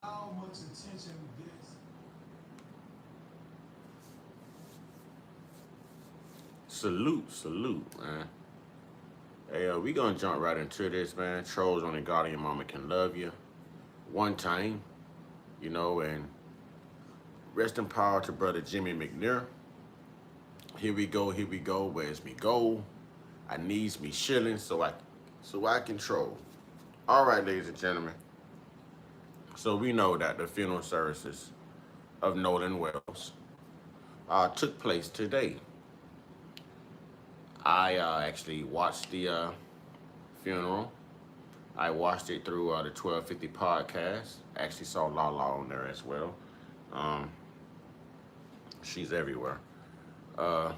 how much attention this. Salute, salute, man. Hey, we gonna jump right into this, man. Trolls only God and your mama can love you. One time, and rest in power to brother Jimmy McNair. Here we go. Where's me go? I needs me shilling so I can troll. All right, ladies and gentlemen. So we know that the funeral services of Nolan Wells took place today. I actually watched the funeral. I watched it through the 1250 podcast. Actually saw Lala on there as well. Um, she's everywhere. Uh,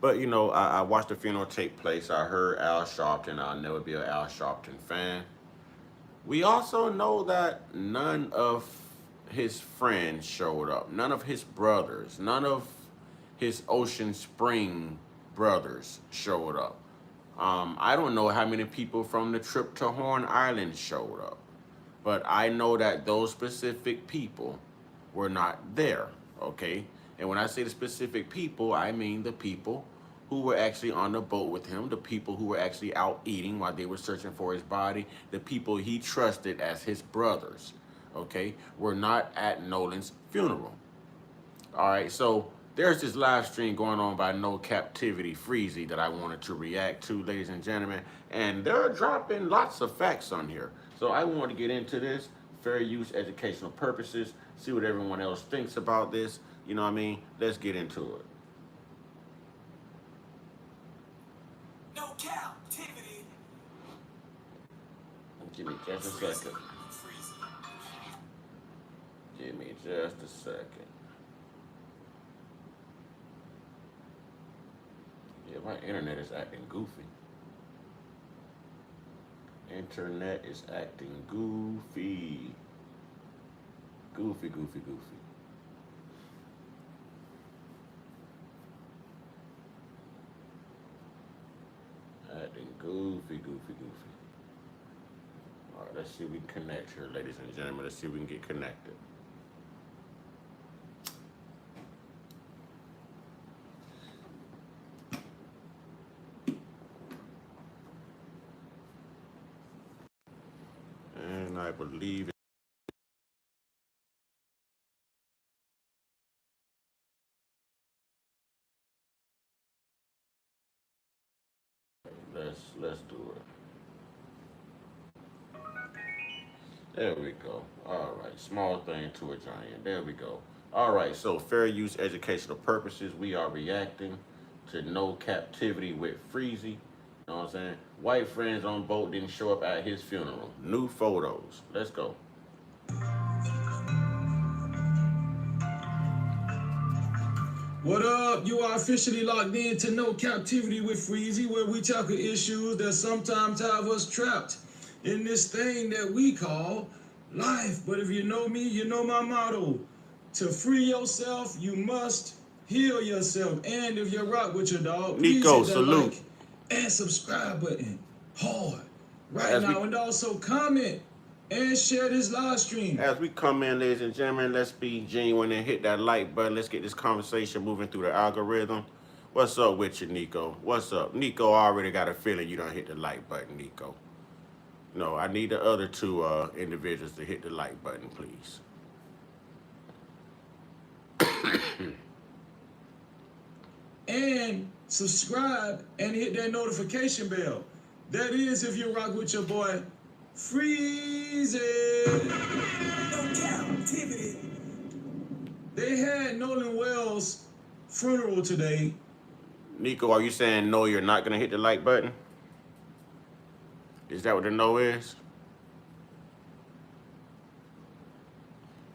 but I watched the funeral take place. I heard Al Sharpton. I'll never be an Al Sharpton fan. We also know that none of his friends showed up. None of his brothers. None of his Ocean Spring brothers showed up. I don't know how many people from the trip to Horn Island showed up, but I know that those specific people were not there, okay? And when I say the specific people, I mean the people who were actually on the boat with him, the people who were actually out eating while they were searching for his body, the people he trusted as his brothers, okay, were not at Nolan's funeral. All right, so there's this live stream going on by No Captivity Freezy that I wanted to react to, ladies and gentlemen, and they're dropping lots of facts on here. So I want to get into this, fair use, educational purposes, see what everyone else thinks about this. You know what I mean? Let's get into it. No captivity. Give me just a second. Give me just a second. Yeah, my internet is acting goofy. Internet is acting goofy. Goofy, goofy, goofy. Acting goofy, goofy, goofy. All right, let's see if we can connect here, ladies and gentlemen. Let's see if we can get connected. And I believe let's do it. There we go. All right, small thing to a giant. There we go. All right, so fair use educational purposes, we are reacting to No Captivity with Freezy. You know what I'm saying? White friends on boat didn't show up at his funeral. New photos. Let's go. What up? You are officially locked in to No Captivity with Freezy, where we tackle issues that sometimes have us trapped in this thing that we call life. But if you know me, you know my motto. To free yourself, you must heal yourself. And if you rock with your dog, please Nico, hit that salute. like and subscribe button hard right As we- now. And also comment and share this live stream. As we come in, ladies and gentlemen, let's be genuine and hit that like button. Let's get this conversation moving through the algorithm. What's up with you, Nico? What's up? Nico, I already got a feeling you don't hit the like button, Nico. No, I need the other two individuals to hit the like button, please. And subscribe and hit that notification bell. That is if you rock with your boy Freezy. No captivity. They had Nolan Wells' funeral today. Nico, are you saying no, you're not going to hit the like button? Is that what the no is?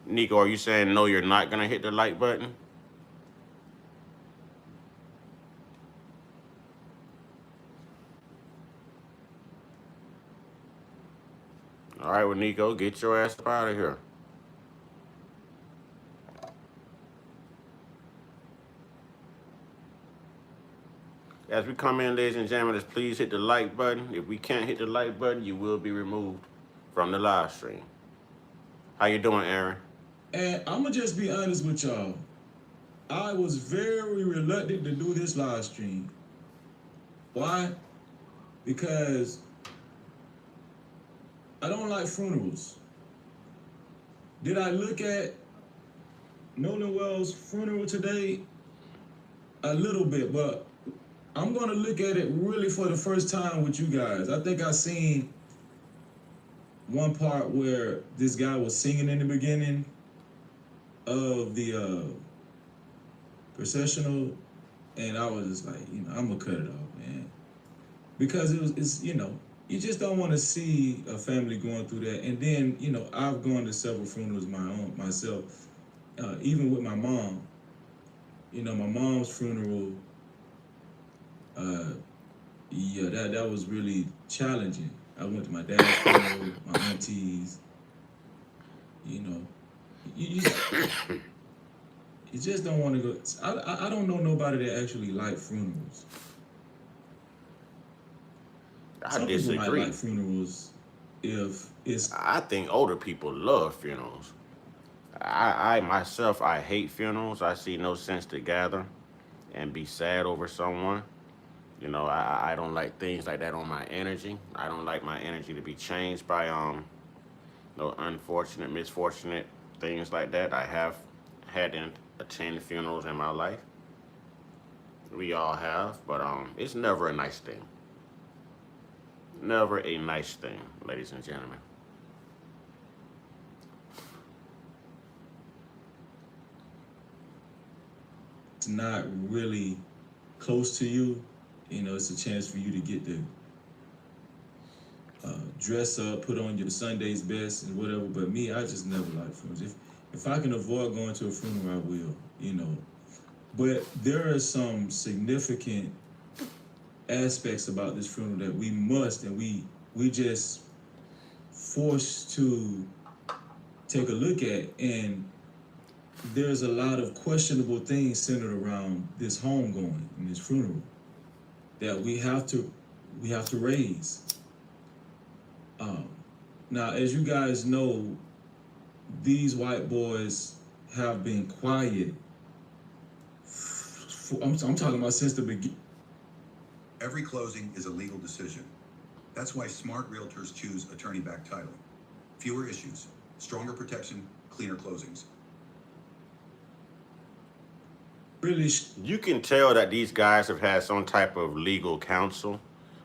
Nico, are you saying no, you're not going to hit the like button? All right, well, Nico, get your ass up out of here. As we come in, ladies and gentlemen, let's please hit the like button. If we can't hit the like button, you will be removed from the live stream. How you doing, Aaron? And I'm gonna just be honest with y'all. I was very reluctant to do this live stream. Why? Because I don't like funerals. Did I look at Nolan Wells' funeral today? A little bit, but I'm gonna look at it really for the first time with you guys. I think I seen one part where this guy was singing in the beginning of the processional, and I was just like, I'm gonna cut it off, man, because it's you just don't want to see a family going through that. And then I've gone to several funerals myself, even with my mom. My mom's funeral, yeah, that was really challenging. I went to my dad's funeral, my aunties. You know, you, you just don't want to go. I don't know nobody that actually like funerals. I Some people might disagree. like funerals if it's I think older people love funerals. I myself, I hate funerals. I see no sense to gather and be sad over someone. I don't like things like that on my energy. I don't like my energy to be changed by no unfortunate, misfortunate things like that. I have had to attend funerals in my life. We all have, but it's never a nice thing. Never a nice thing, ladies and gentlemen. not really close to you, it's a chance for you to get to dress up, put on your Sunday's best and whatever. But me, I just never like funerals. If I can avoid going to a funeral, I will. But there are some significant aspects about this funeral that we must and we just forced to take a look at. And there's a lot of questionable things centered around this homegoing and this funeral that we have to raise. Now, as you guys know, these white boys have been quiet. I'm talking about since the beginning. Every closing is a legal decision. That's why smart realtors choose attorney-backed title. Fewer issues, stronger protection, cleaner closings. Really, You can tell that these guys have had some type of legal counsel,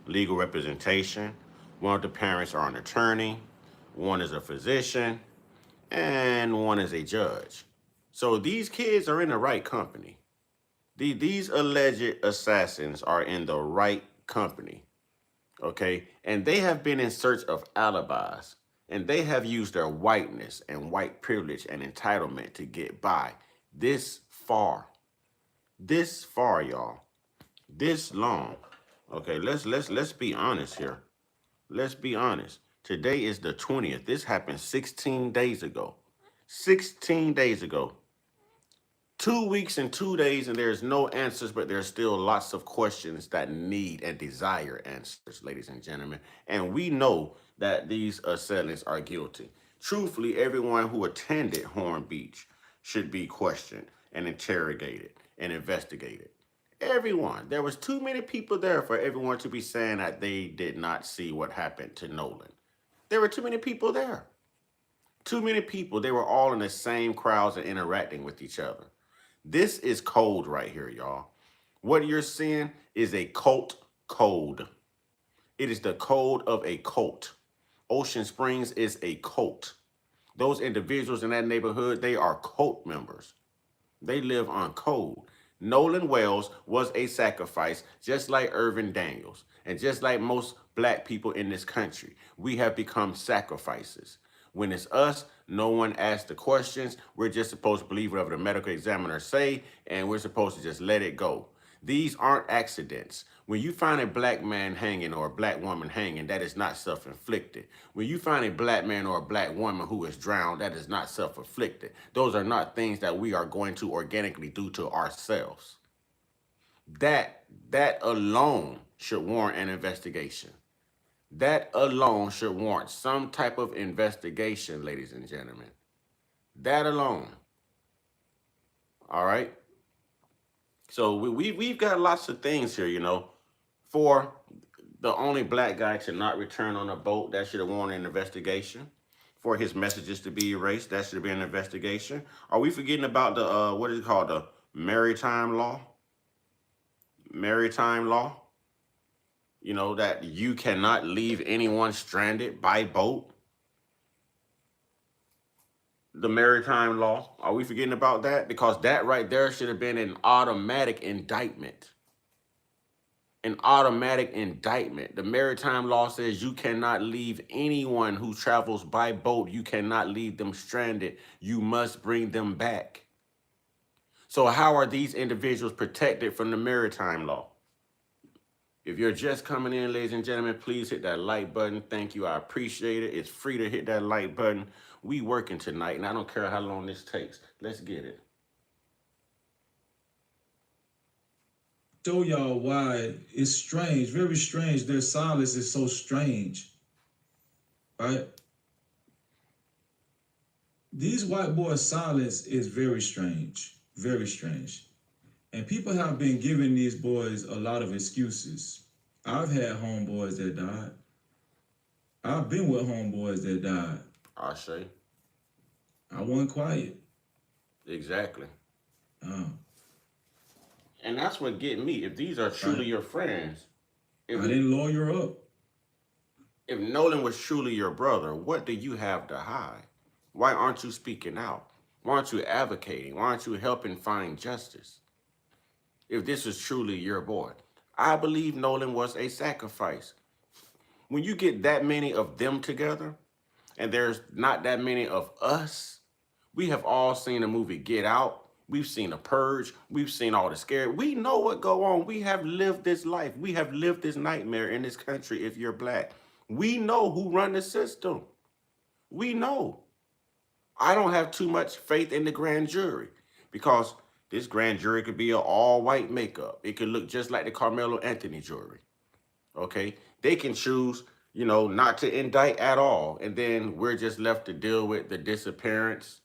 legal representation. One of the parents are an attorney, one is a physician, and one is a judge. So these kids are in the right company. These alleged assassins are in the right company, okay? And they have been in search of alibis, and they have used their whiteness and white privilege and entitlement to get by this far. This far, y'all. This long. Okay, let's be honest here. Let's be honest. Today is the 20th. This happened 16 days ago. 16 days ago. 2 weeks and 2 days, and there's no answers, but there's still lots of questions that need and desire answers, ladies and gentlemen. And we know that these assailants are guilty. Truthfully, everyone who attended Horn Beach should be questioned and interrogated and investigated. Everyone. There was too many people there for everyone to be saying that they did not see what happened to Nolan. There were too many people there. Too many people. They were all in the same crowds and interacting with each other. This is code right here, y'all. What you're seeing is a cult code. It is the code of a cult. Ocean Springs is a cult. Those individuals in that neighborhood, they are cult members. They live on code. Nolan Wells was a sacrifice, just like Irvin Daniels. And just like most black people in this country, we have become sacrifices. When it's us, no one asks the questions. We're just supposed to believe whatever the medical examiners say, and we're supposed to just let it go. These aren't accidents. When you find a black man hanging or a black woman hanging, that is not self-inflicted. When you find a black man or a black woman who is drowned, that is not self-inflicted. Those are not things that we are going to organically do to ourselves. That alone should warrant an investigation. That alone should warrant some type of investigation, ladies and gentlemen. That alone. All right. So we've got lots of things here, you know. For the only black guy to not return on a boat, that should have warranted an investigation. For his messages to be erased, that should have been an investigation. Are we forgetting about the what is it called, the maritime law? Maritime law. You know that you cannot leave anyone stranded by boat. The maritime law. Are we forgetting about that? Because that right there should have been an automatic indictment. An automatic indictment. The maritime law says you cannot leave anyone who travels by boat. You cannot leave them stranded. You must bring them back. So how are these individuals protected from the maritime law? If you're just coming in, ladies and gentlemen, please hit that like button. Thank you. I appreciate it. It's free to hit that like button. We working tonight, and I don't care how long this takes. Let's get it. Show y'all why it's strange, very strange. Their silence is so strange, right? These white boys' silence is very strange, very strange. And people have been giving these boys a lot of excuses. I've had homeboys that died. I've been with homeboys that died. I say. I wasn't quiet. Exactly. Oh. And that's what get me. If these are truly your friends, I didn't lawyer up. If Nolan was truly your brother, what do you have to hide? Why aren't you speaking out? Why aren't you advocating? Why aren't you helping find justice? If this is truly your boy, I believe Nolan was a sacrifice. When you get that many of them together, and there's not that many of us, we have all seen the movie Get Out. We've seen The Purge. We've seen all the scary. We know what go on. We have lived this life. We have lived this nightmare in this country if you're black. We know who run the system. We know. I don't have too much faith in the grand jury because this grand jury could be an all-white makeup. It could look just like the Carmelo Anthony jury. Okay? They can choose, you know, not to indict at all. And then we're just left to deal with the disappearance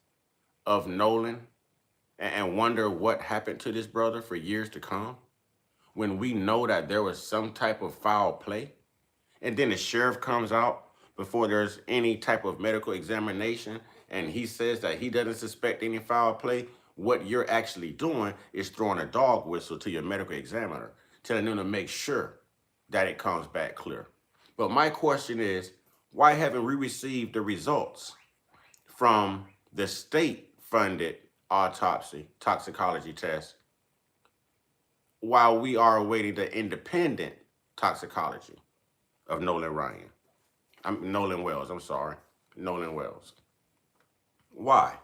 of Nolan and wonder what happened to this brother for years to come when we know that there was some type of foul play. And then the sheriff comes out before there's any type of medical examination and he says that he doesn't suspect any foul play. What you're actually doing is throwing a dog whistle to your medical examiner, telling them to make sure that it comes back clear. But my question is, why haven't we received the results from the state-funded autopsy, toxicology test, while we are awaiting the independent toxicology of Nolan Wells, I'm sorry, Nolan Wells. Why?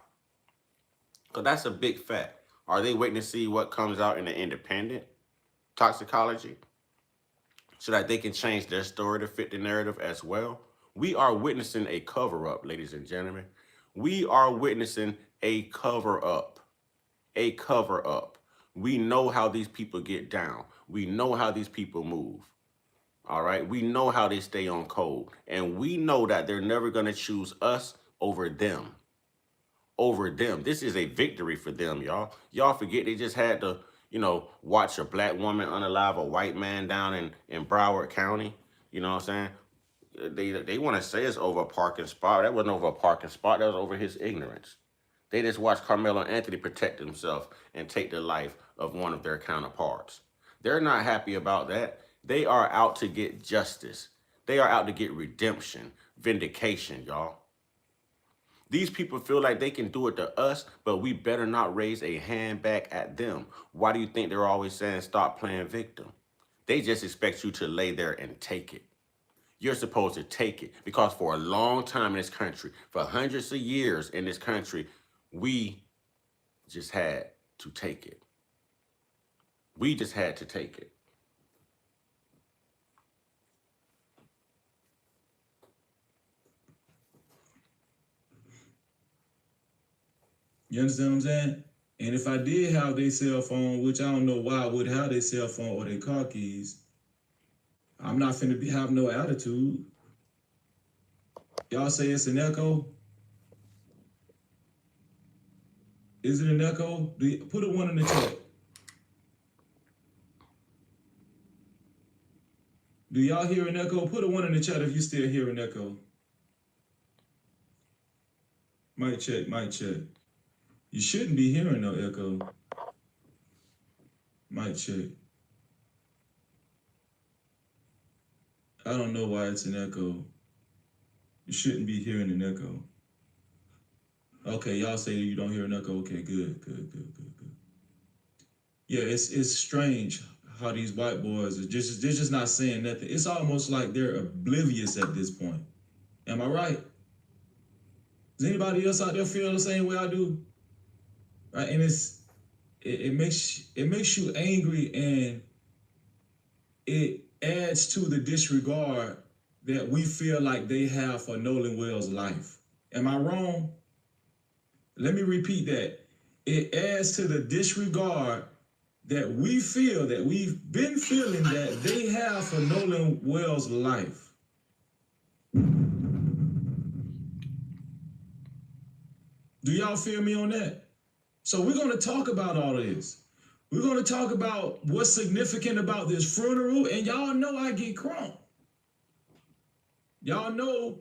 Because that's a big fact. Are they waiting to see what comes out in the independent toxicology so that they can change their story to fit the narrative as well? We are witnessing a cover-up, ladies and gentlemen. We are witnessing a cover-up. A cover-up. We know how these people get down. We know how these people move. All right? We know how they stay on code. And we know that they're never going to choose us over them. Over them. This is a victory for them, y'all. Y'all forget they just had to, you know, watch a black woman unalive a white man down in Broward County. You know what I'm saying? They want to say it's over a parking spot. That wasn't over a parking spot. That was over his ignorance. They just watched Carmelo Anthony protect himself and take the life of one of their counterparts. They're not happy about that. They are out to get justice. They are out to get redemption, vindication, y'all. These people feel like they can do it to us, but we better not raise a hand back at them. Why do you think they're always saying stop playing victim? They just expect you to lay there and take it. You're supposed to take it because for a long time in this country, for hundreds of years in this country, we just had to take it. We just had to take it. You understand what I'm saying? And if I did have their cell phone, which I don't know why I would have their cell phone or their car keys, I'm not finna have no attitude. Y'all say it's an echo? Is it an echo? Put a 1 in the chat. Do y'all hear an echo? Put a 1 in the chat if you still hear an echo. Mic check, mic check. You shouldn't be hearing no echo. Mic check. I don't know why it's an echo. You shouldn't be hearing an echo. Okay, y'all say you don't hear an echo. Okay, good. Yeah, it's strange how these white boys are they're just not saying nothing. It's almost like they're oblivious at this point. Am I right? Does anybody else out there feel the same way I do? Right, and it makes you angry, and it adds to the disregard that we feel like they have for Nolan Wells' life. Am I wrong? Let me repeat that. It adds to the disregard that we feel, that we've been feeling that they have for Nolan Wells' life. Do y'all feel me on that? So we're going to talk about all of this. We're going to talk about what's significant about this funeral, and y'all know I get crunk. Y'all know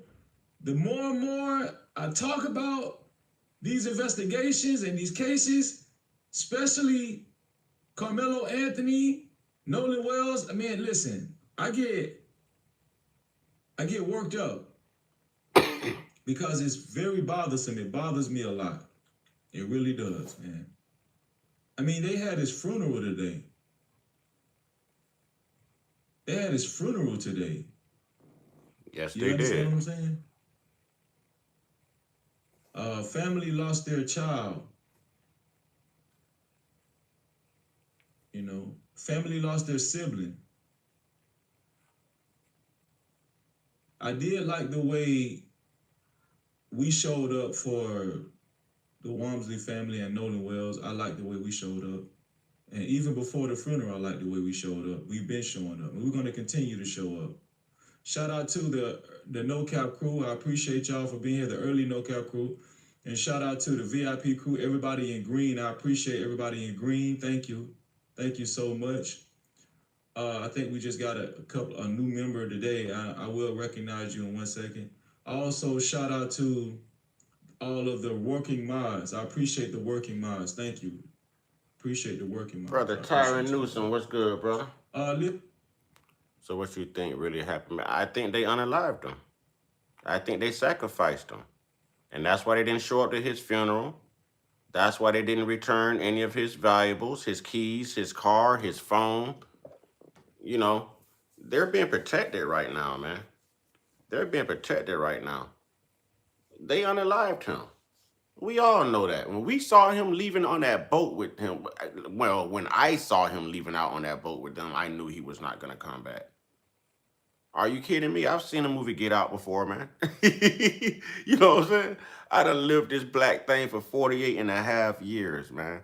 the more and more I talk about these investigations and these cases, especially Carmelo Anthony, Nolan Wells, I mean, listen, I get worked up because it's very bothersome. It bothers me a lot. It really does, man. I mean, they had his funeral today. Yes, You they understand did. what I'm saying? Family lost their child. You know, family lost their sibling. I did like the way we showed up for the Walmsley family and Nolan Wells. I like the way we showed up. And even before the funeral, I like the way we showed up. We've been showing up, and we're going to continue to show up. Shout out to the No Cap crew. I appreciate y'all for being here, the early No Cap crew. And shout out to the VIP crew, everybody in green. I appreciate everybody in green. Thank you. Thank you so much. I think we just got a new member today. I will recognize you in 1 second. Also, shout out to all of the working mods. I appreciate the working mods. Thank you. Appreciate the working mods. Brother Tyron Newsom, what's good, brother? So what you think really happened? I think they unalived him. I think they sacrificed him. And that's why they didn't show up to his funeral. That's why they didn't return any of his valuables, his keys, his car, his phone. You know, they're being protected right now, man. They're being protected right now. They unalived him. We all know that. When we saw him leaving on that boat with him, well, when I saw him leaving out on that boat with them, I knew he was not going to come back. Are you kidding me? I've seen a movie Get Out before, man. You know what I'm saying? I done lived this black thing for 48 and a half years, man.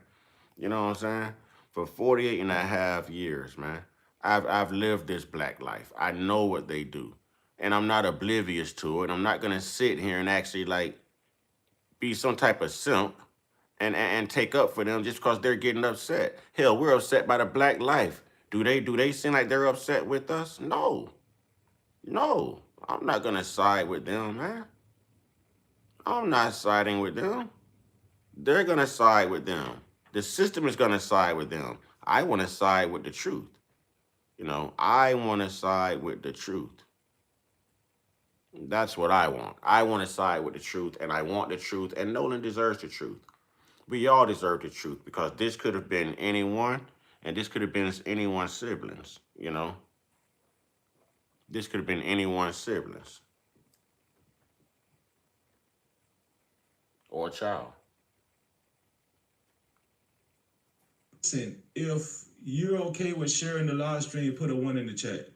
You know what I'm saying? For 48 and a half years, man. I've lived this black life. I know what they do. And I'm not oblivious to it. I'm not going to sit here and actually, like, be some type of simp and take up for them just because they're getting upset. Hell, we're upset by the black life. Do they seem like they're upset with us? No. No, I'm not going to side with them, man. I'm not siding with them. They're going to side with them. The system is going to side with them. I want to side with the truth. You know, I want to side with the truth. That's what I want. I want to side with the truth, and I want the truth, and Nolan deserves the truth. We all deserve the truth because this could have been anyone, and this could have been anyone's siblings, you know. This could have been anyone's siblings or a child. Listen, if you're okay with sharing the live stream, put a 1 in the chat.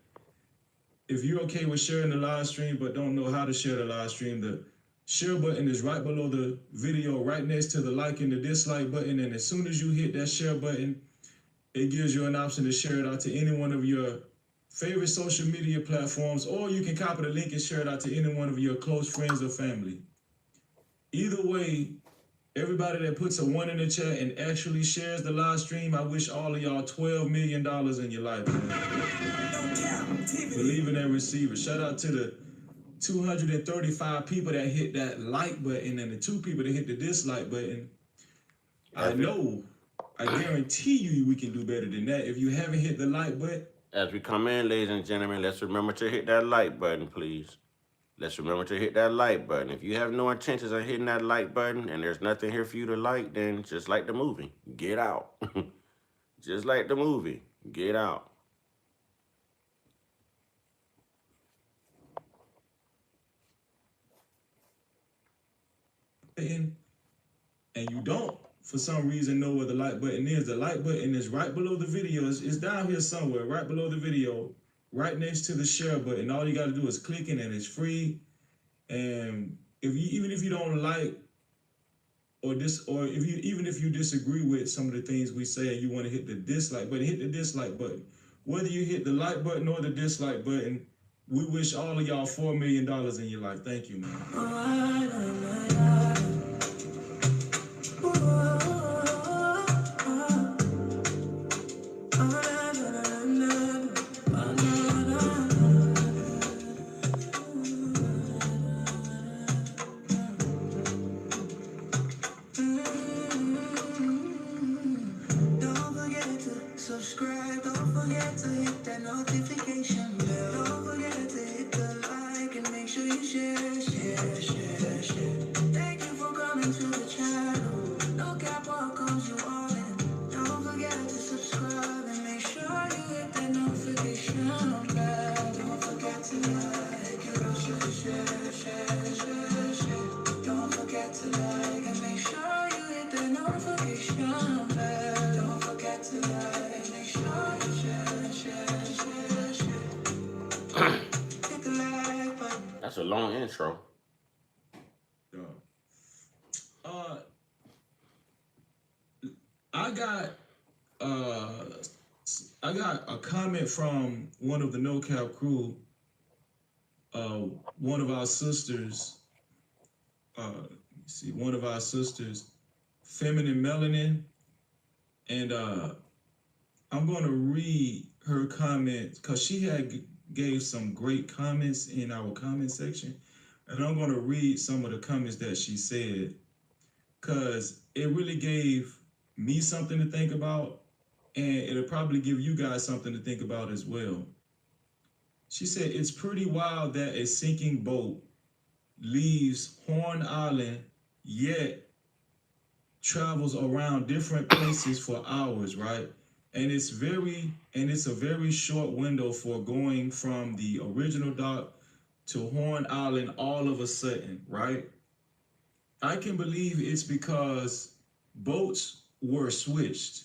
If you're okay with sharing the live stream but don't know how to share the live stream, the share button is right below the video, right next to the like and the dislike button. And as soon as you hit that share button, it gives you an option to share it out to any one of your favorite social media platforms, or you can copy the link and share it out to any one of your close friends or family. Either way, Everybody that puts a 1 in the chat and actually shares the live stream, I wish all of y'all $12 million in your life, man. Believing and receiving. Shout out to the 235 people that hit that like button and the 2 people that hit the dislike button. I guarantee you we can do better than that. If you haven't hit the like button. As we come in, ladies and gentlemen, let's remember to hit that like button, please. Let's remember to hit that like button. If you have no intentions of hitting that like button and there's nothing here for you to like, then just like the movie, get out. Just like the movie, get out. And you don't, for some reason, know where the like button is. The like button is right below the video. It's down here somewhere, right below the video, right next to the share button. All you got to do is click it, and it's free. And even if you don't like even if you disagree with some of the things we say and you want to hit the dislike button, hit the dislike button. Whether you hit the like button or the dislike button, we wish all of y'all $4 million in your life. Thank you, man. Subscribe, don't forget to hit that notification bell. Don't forget to hit the like and make sure you share. Thank you for coming to the channel. No cap welcomes you all in. Don't forget to subscribe and make sure you hit that notification bell. Don't forget to like and make sure you share. Don't forget to like and make sure you hit that notification bell. Don't forget to like. That's a long intro. I got a comment from one of the No Cap crew. One of our sisters. One of our sisters, Feminine Melanin, and I'm going to read her comments because she gave some great comments in our comment section, and I'm going to read some of the comments that she said because it really gave me something to think about, and it'll probably give you guys something to think about as well. She said, it's pretty wild that a sinking boat leaves Horn Island, yet travels around different places for hours, right? And it's a very short window for going from the original dock to Horn Island all of a sudden, right? I can believe it's because boats were switched.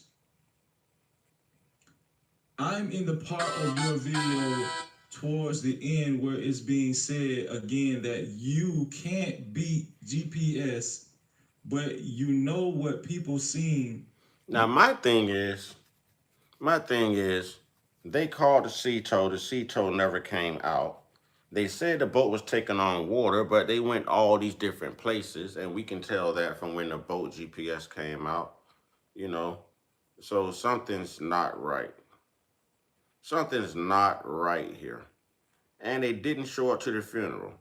I'm in the part of your video towards the end where it's being said again that you can't beat GPS, but you know what people seen. Now my thing is, they called the sea tow. The sea tow never came out. They said the boat was taking on water, but they went all these different places, and we can tell that from when the boat GPS came out, you know. So something's not right. Something's not right here. And they didn't show up to the funeral.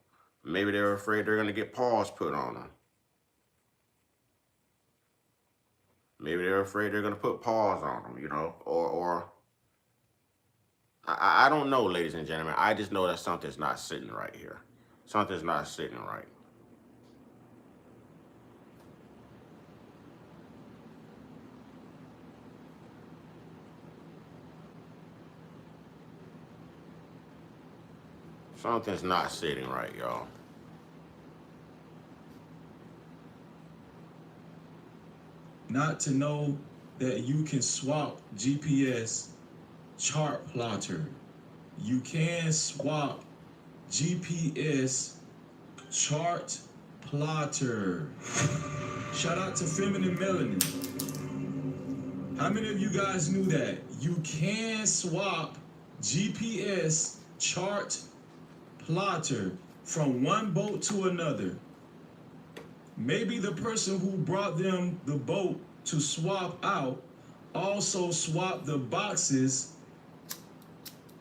Maybe they were afraid they're going to get paws put on them. Maybe they're afraid they're going to put paws on them, you know, or I don't know, ladies and gentlemen. I just know that something's not sitting right here. Something's not sitting right. Something's not sitting right, y'all. Not to know that you can swap GPS chart plotter. You can swap GPS chart plotter. Shout out to Feminine Melanin. How many of you guys knew that? You can swap GPS chart plotter from one boat to another. maybe the person who brought them the boat to swap out also swapped the boxes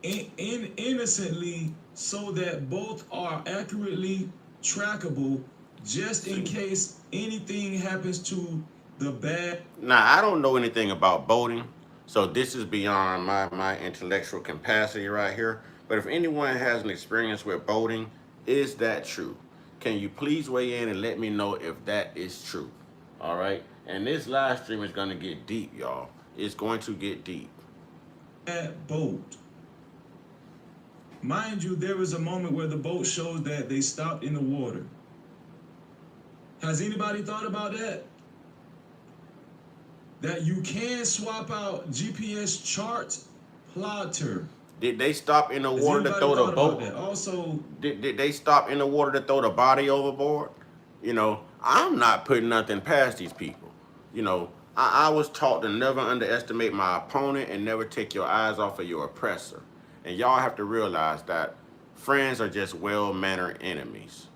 innocently so that both are accurately trackable just in case anything happens to the bag. Now, I don't know anything about boating, so this is beyond my intellectual capacity right here. But if anyone has an experience with boating, is that true? Can you please weigh in and let me know if that is true? All right? And this live stream is going to get deep, y'all. It's going to get deep. That boat. Mind you, there was a moment where the boat shows that they stopped in the water. Has anybody thought about that? That you can swap out GPS chart plotter. Did they stop in the water to throw the boat? Also, did they stop in the water to throw the body overboard? You know, I'm not putting nothing past these people. You know, I was taught to never underestimate my opponent and never take your eyes off of your oppressor. And y'all have to realize that friends are just well-mannered enemies.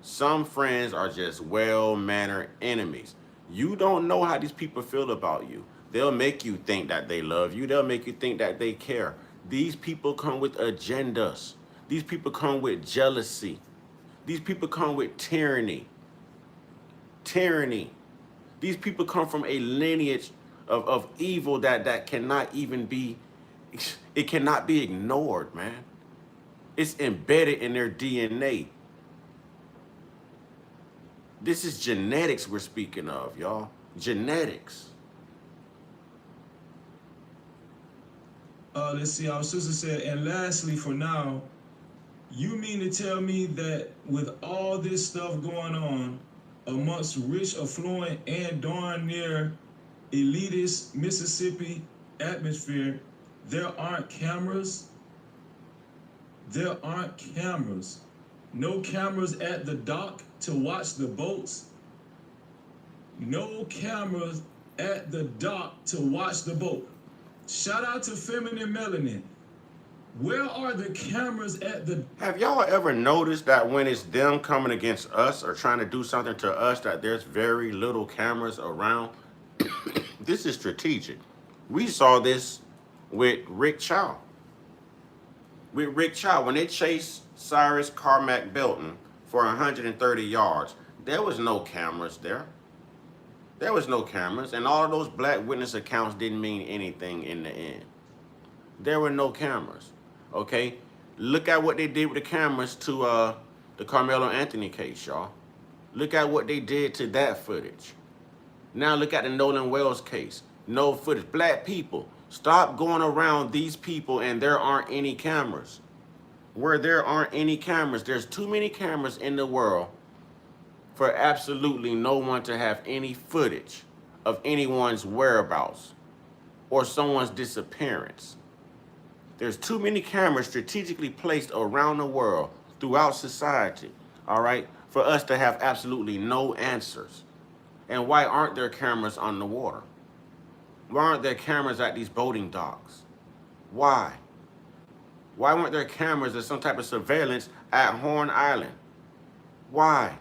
Some friends are just well-mannered enemies. You don't know how these people feel about you. They'll make you think that they love you. They'll make you think that they care. These people come with agendas. These people come with jealousy. These people come with tyranny. Tyranny. These people come from a lineage of evil that cannot even be, it cannot be ignored, man. It's embedded in their DNA. This is genetics we're speaking of, y'all. Genetics. Let's see, our sister said, and lastly, for now, you mean to tell me that with all this stuff going on amongst rich, affluent, and darn near elitist Mississippi atmosphere, there aren't cameras? There aren't cameras. No cameras at the dock to watch the boats. No cameras at the dock to watch the boat. Shout out to Feminine Melanin. Where are the cameras at the... Have y'all ever noticed that when it's them coming against us or trying to do something to us, that there's very little cameras around? This is strategic. We saw this with Rick Chow. With Rick Chow, when they chased Cyrus Carmack Belton for 130 yards, there was no cameras there. There was no cameras, and all of those black witness accounts didn't mean anything in the end. There were no cameras, okay? Look at what they did with the cameras to the Carmelo Anthony case, y'all. Look at what they did to that footage. Now look at the Nolan Wells case. No footage. Black people, stop going around these people and there aren't any cameras. Where there aren't any cameras, there's too many cameras in the world for absolutely no one to have any footage of anyone's whereabouts or someone's disappearance. There's too many cameras strategically placed around the world throughout society, all right, for us to have absolutely no answers. And why aren't there cameras on the water? Why aren't there cameras at these boating docks? Why? Why weren't there cameras or some type of surveillance at Horn Island? Why?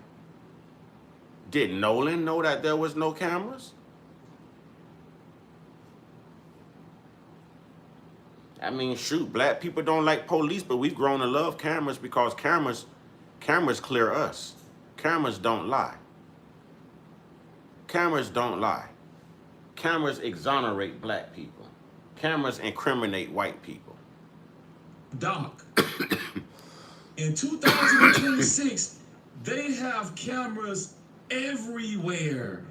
Did Nolan know that there was no cameras? I mean, shoot, black people don't like police, but we've grown to love cameras because cameras clear us. Cameras don't lie. Cameras don't lie. Cameras exonerate black people. Cameras incriminate white people. Doc, in 2026, they have cameras everywhere.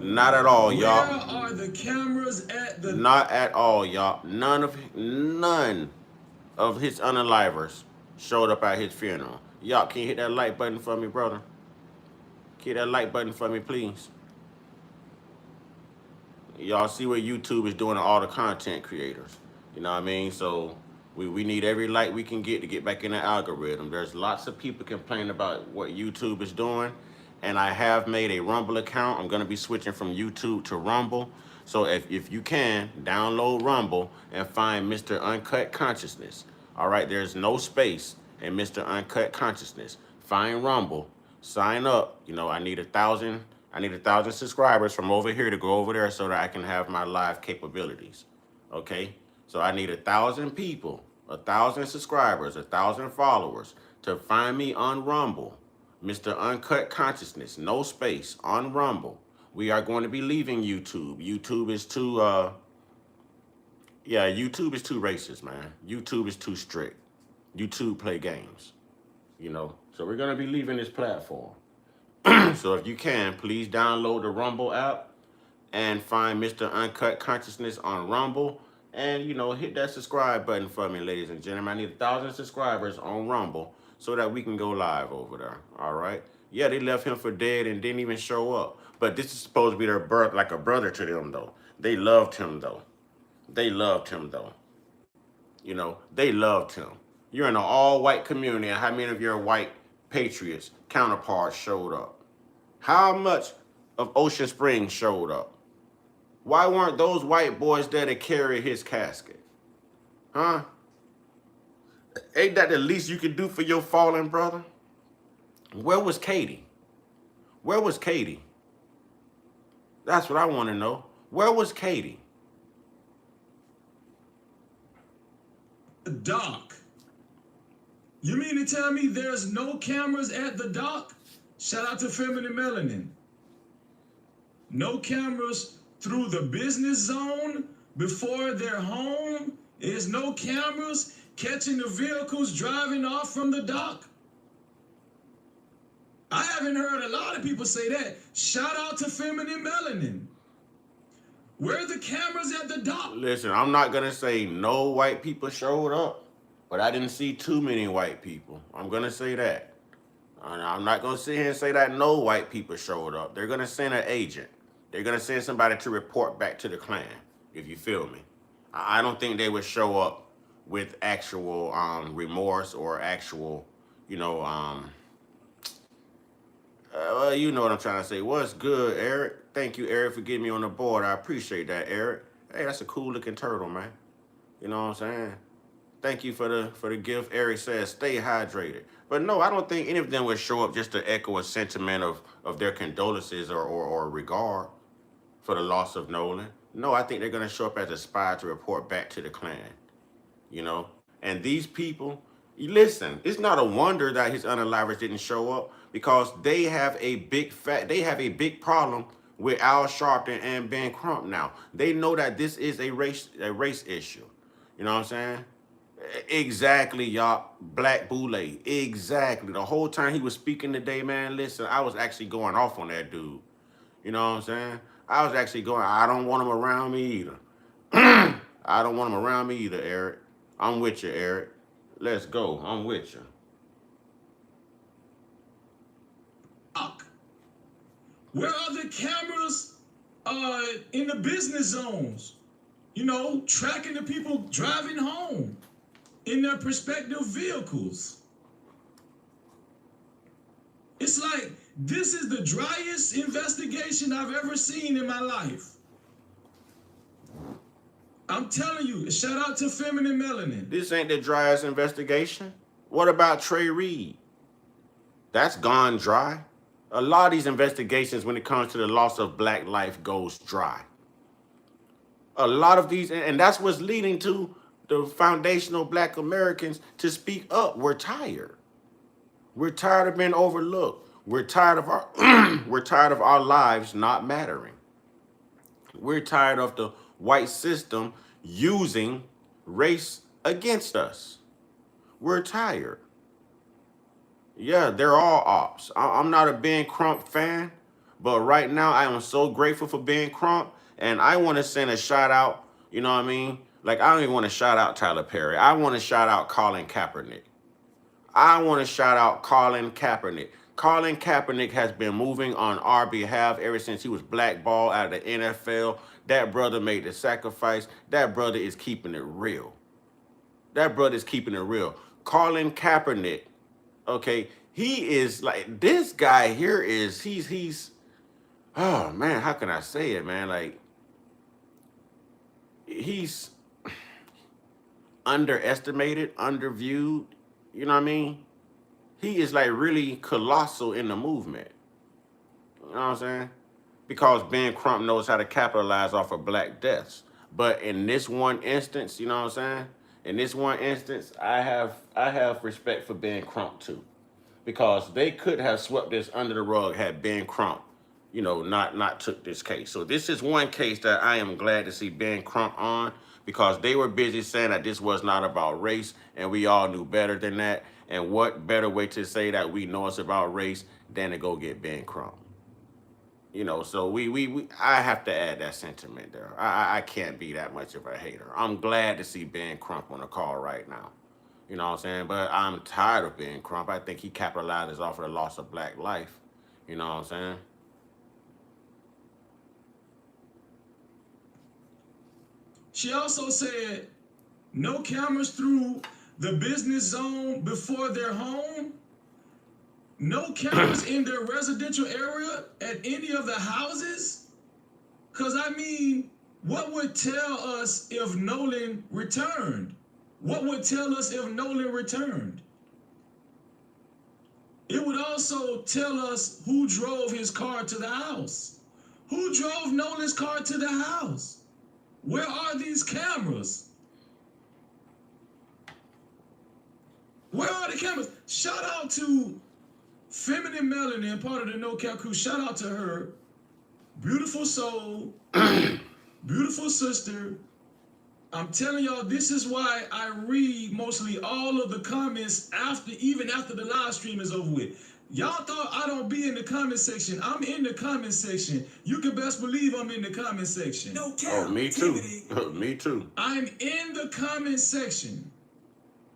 Not at all, y'all. Where are the cameras at the... Not at all, y'all. None of his unalivers showed up at his funeral. Y'all, can you hit that like button for me, brother? Hit that like button for me, please. Y'all see what YouTube is doing to all the content creators. You know what I mean? So we need every like we can get to get back in the algorithm. There's lots of people complaining about what YouTube is doing. And I have made a Rumble account. I'm going to be switching from YouTube to Rumble. So if you can, download Rumble and find Mr. Uncut Consciousness. All right, there's no space. and Mr. Uncut Consciousness. Find Rumble, sign up. You know, I need 1,000 subscribers from over here to go over there so that I can have my live capabilities. Okay? So I need 1,000 people, 1,000 subscribers, 1,000 followers to find me on Rumble. Mr. Uncut Consciousness, no space, on Rumble. We are going to be leaving YouTube. YouTube is too YouTube is too racist, man. YouTube is too strict. YouTube play games, you know. So we're gonna be leaving this platform. So if you can, please download the Rumble app and find Mr. Uncut Consciousness on Rumble, and you know, hit that subscribe button for me, ladies and gentlemen. I need 1,000 subscribers on Rumble so that we can go live over there. All right. Yeah, they left him for dead and didn't even show up. But this is supposed to be their birth, like a brother to them, though. They loved him, though. They loved him, though. You know, they loved him. You're in an all-white community, and how many of your white patriots counterparts showed up? How much of Ocean Springs showed up? Why weren't those white boys there to carry his casket? Huh? Ain't that the least you could do for your fallen brother? Where was Katie? Where was Katie? That's what I want to know. Where was Katie? Doc. You mean to tell me there's no cameras at the dock? Shout out to Feminine Melanin. No cameras through the business zone before their home? There's no cameras catching the vehicles driving off from the dock? I haven't heard a lot of people say that. Shout out to Feminine Melanin. Where are the cameras at the dock? Listen, I'm not going to say no white people showed up, but I didn't see too many white people. I'm going to say that. I'm not going to sit here and say that no white people showed up. They're going to send an agent. They're going to send somebody to report back to the Klan, if you feel me. I don't think they would show up with actual remorse or actual, you know, well, you know what I'm trying to say. What's good, Eric? Thank you, Eric, for getting me on the board. I appreciate that, Eric. Hey, that's a cool looking turtle, man. You know what I'm saying? Thank you for the gift. Eric says, stay hydrated. But no, I don't think any of them would show up just to echo a sentiment of their condolences or regard for the loss of Nolan. No, I think they're going to show up as a spy to report back to the Klan. You know? And these people, listen, it's not a wonder that his unalivers didn't show up, because they have a big problem with Al Sharpton and Ben Crump now. They know that this is a race issue. You know what I'm saying? Exactly, y'all. Black Boule. Exactly. The whole time he was speaking today, man, listen, I was actually going off on that dude. You know what I'm saying? I was actually going, I don't want him around me either. I don't want him around me either, Eric. I'm with you, Eric. Let's go. I'm with you. Where are the cameras in the business zones? You know, tracking the people driving home in their respective vehicles. It's like, this is the driest investigation I've ever seen in my life. I'm telling you, shout out to Feminine Melanin. This ain't the driest investigation. What about Trey Reed? That's gone dry. A lot of these investigations, when it comes to the loss of black life, goes dry. A lot of these, and that's what's leading to the foundational black Americans to speak up. We're tired. We're tired of being overlooked. We're tired of our we're tired of our lives not mattering. We're tired of the white system using race against us. We're tired. Yeah, they're all ops. I'm not a Ben Crump fan, but right now I am so grateful for Ben Crump, and I want to send a shout out, you know what I mean? Like, I don't even want to shout out Tyler Perry. I want to shout out Colin Kaepernick. I want to shout out Colin Kaepernick. Colin Kaepernick has been moving on our behalf ever since he was blackballed out of the NFL. That brother made the sacrifice. That brother is keeping it real. That brother is keeping it real. Colin Kaepernick, okay, he is like, this guy here is, he's, oh man, how can I say it, man? Like, he's underestimated, underviewed. you know what I mean? He is like really colossal in the movement. You know what I'm saying? Because Ben Crump knows how to capitalize off of black deaths. But in this one instance, you know what I'm saying? In this one instance, I have respect for Ben Crump too. Because they could have swept this under the rug had Ben Crump, you know, not took this case. So this is one case that I am glad to see Ben Crump on, because they were busy saying that this was not about race, and we all knew better than that. And what better way to say that we know it's about race than to go get Ben Crump? You know, so we I have to add that sentiment there. I can't be that much of a hater. I'm glad to see Ben Crump on the call right now. You know what I'm saying? But I'm tired of Ben Crump. I think he capitalizes off of the loss of black life. You know what I'm saying? She also said no cameras through the business zone before their home. No cameras in their residential area at any of the houses. Because, I mean, what would tell us if Nolan returned? What would tell us if Nolan returned? It would also tell us who drove his car to the house. Who drove Nolan's car to the house? Where are these cameras? Where are the cameras? Shout out to Feminine Melanin, part of the No Cap crew. Shout out to her. Beautiful soul. Beautiful sister. I'm telling y'all, this is why I read mostly all of the comments even after the live stream is over with. Y'all thought I don't be in the comment section. I'm in the comment section. You can best believe I'm in the comment section. No Oh, me too. captivity. Me too. I'm in the comment section.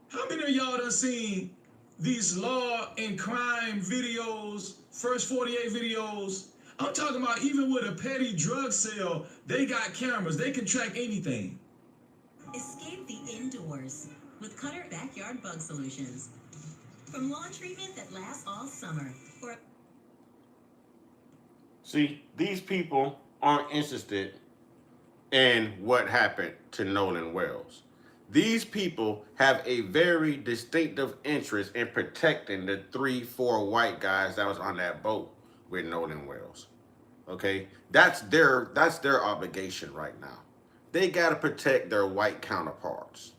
How many of y'all done seen these law and crime videos, first 48 videos? I'm talking about even with a petty drug sale, they got cameras. They can track anything. Escape the indoors with Cutter Backyard Bug Solutions. From lawn treatment that lasts all summer, or See, these people aren't interested in what happened to Nolan Wells. These people have a very distinctive interest in protecting the 3-4 white guys that was on that boat with Nolan Wells. Okay? That's their obligation right now. They got to protect their white counterparts.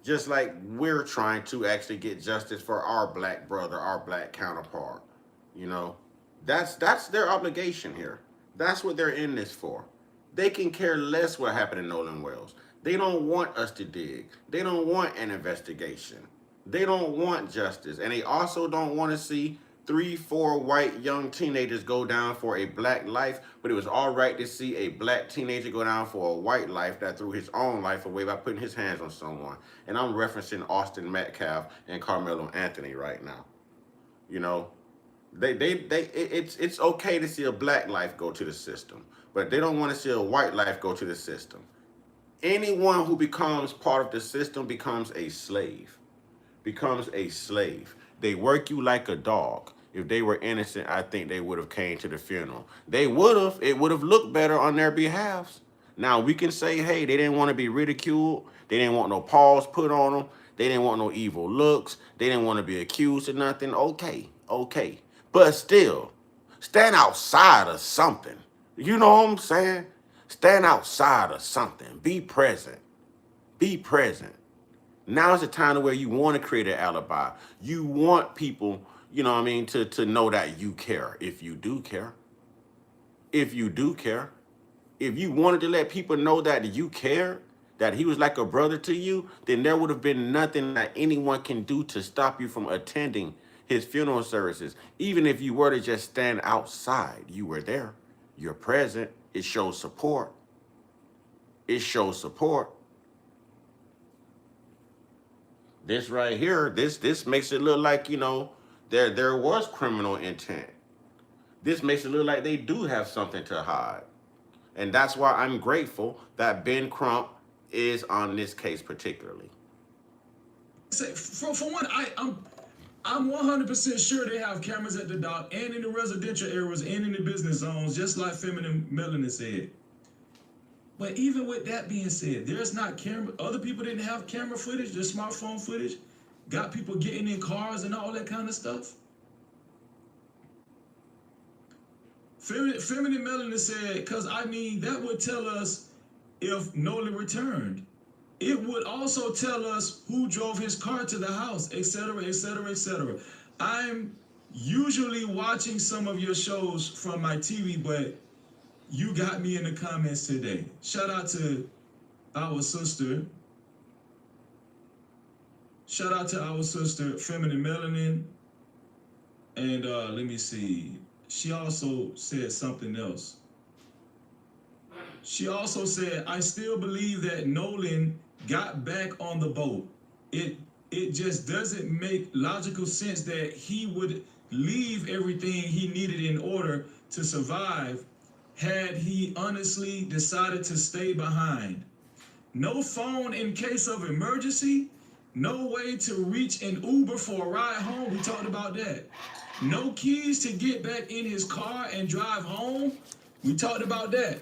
Just like we're trying to actually get justice for our black brother, our black counterpart. You know, that's their obligation here. That's what they're in this for. They can care less what happened to Nolan Wells. They don't want us to dig. They don't want an investigation. They don't want justice. And they also don't want to see 3-4 white young teenagers go down for a black life, but it was all right to see a black teenager go down for a white life that threw his own life away by putting his hands on someone. And I'm referencing Austin Metcalf and Carmelo Anthony right now. You know, it's okay to see a black life go to the system, but they don't want to see a white life go to the system. Anyone who becomes part of the system becomes a slave. Becomes a slave. They work you like a dog. If they were innocent, I think they would have came to the funeral. They would have. It would have looked better on their behalf. Now, we can say, hey, they didn't want to be ridiculed. They didn't want no paws put on them. They didn't want no evil looks. They didn't want to be accused of nothing. Okay. But still, stand outside of something. You know what I'm saying? Stand outside of something. Be present. Be present. Now is the time to where you want to create an alibi. You want people, you know what I mean, to know that you care. If you do care. If you do care. If you wanted to let people know that you care, that he was like a brother to you, then there would have been nothing that anyone can do to stop you from attending his funeral services. Even if you were to just stand outside, you were there. You're present. It shows support. It shows support. This right here, this makes it look like, you know, there was criminal intent. This makes it look like they do have something to hide. And that's why I'm grateful that Ben Crump is on this case particularly. For one, I'm 100% sure they have cameras at the dock and in the residential areas and in the business zones, just like Feminine Melanin said. But even with that being said, there's not camera. Other people didn't have camera footage, their smartphone footage. got people getting in cars and all that kind of stuff. Feminine Melanin said, because I mean, that would tell us if Nolan returned. It would also tell us who drove his car to the house, etc., etc., etc. I'm usually watching some of your shows from my TV, but you got me in the comments today. Shout out to our sister. Shout out to our sister, Feminine Melanin. And let me see. She also said something else. She also said, I still believe that Nolan got back on the boat. It just doesn't make logical sense that he would leave everything he needed in order to survive had he honestly decided to stay behind. No phone in case of emergency. No way to reach an Uber for a ride home. We talked about that. No keys to get back in his car and drive home. We talked about that.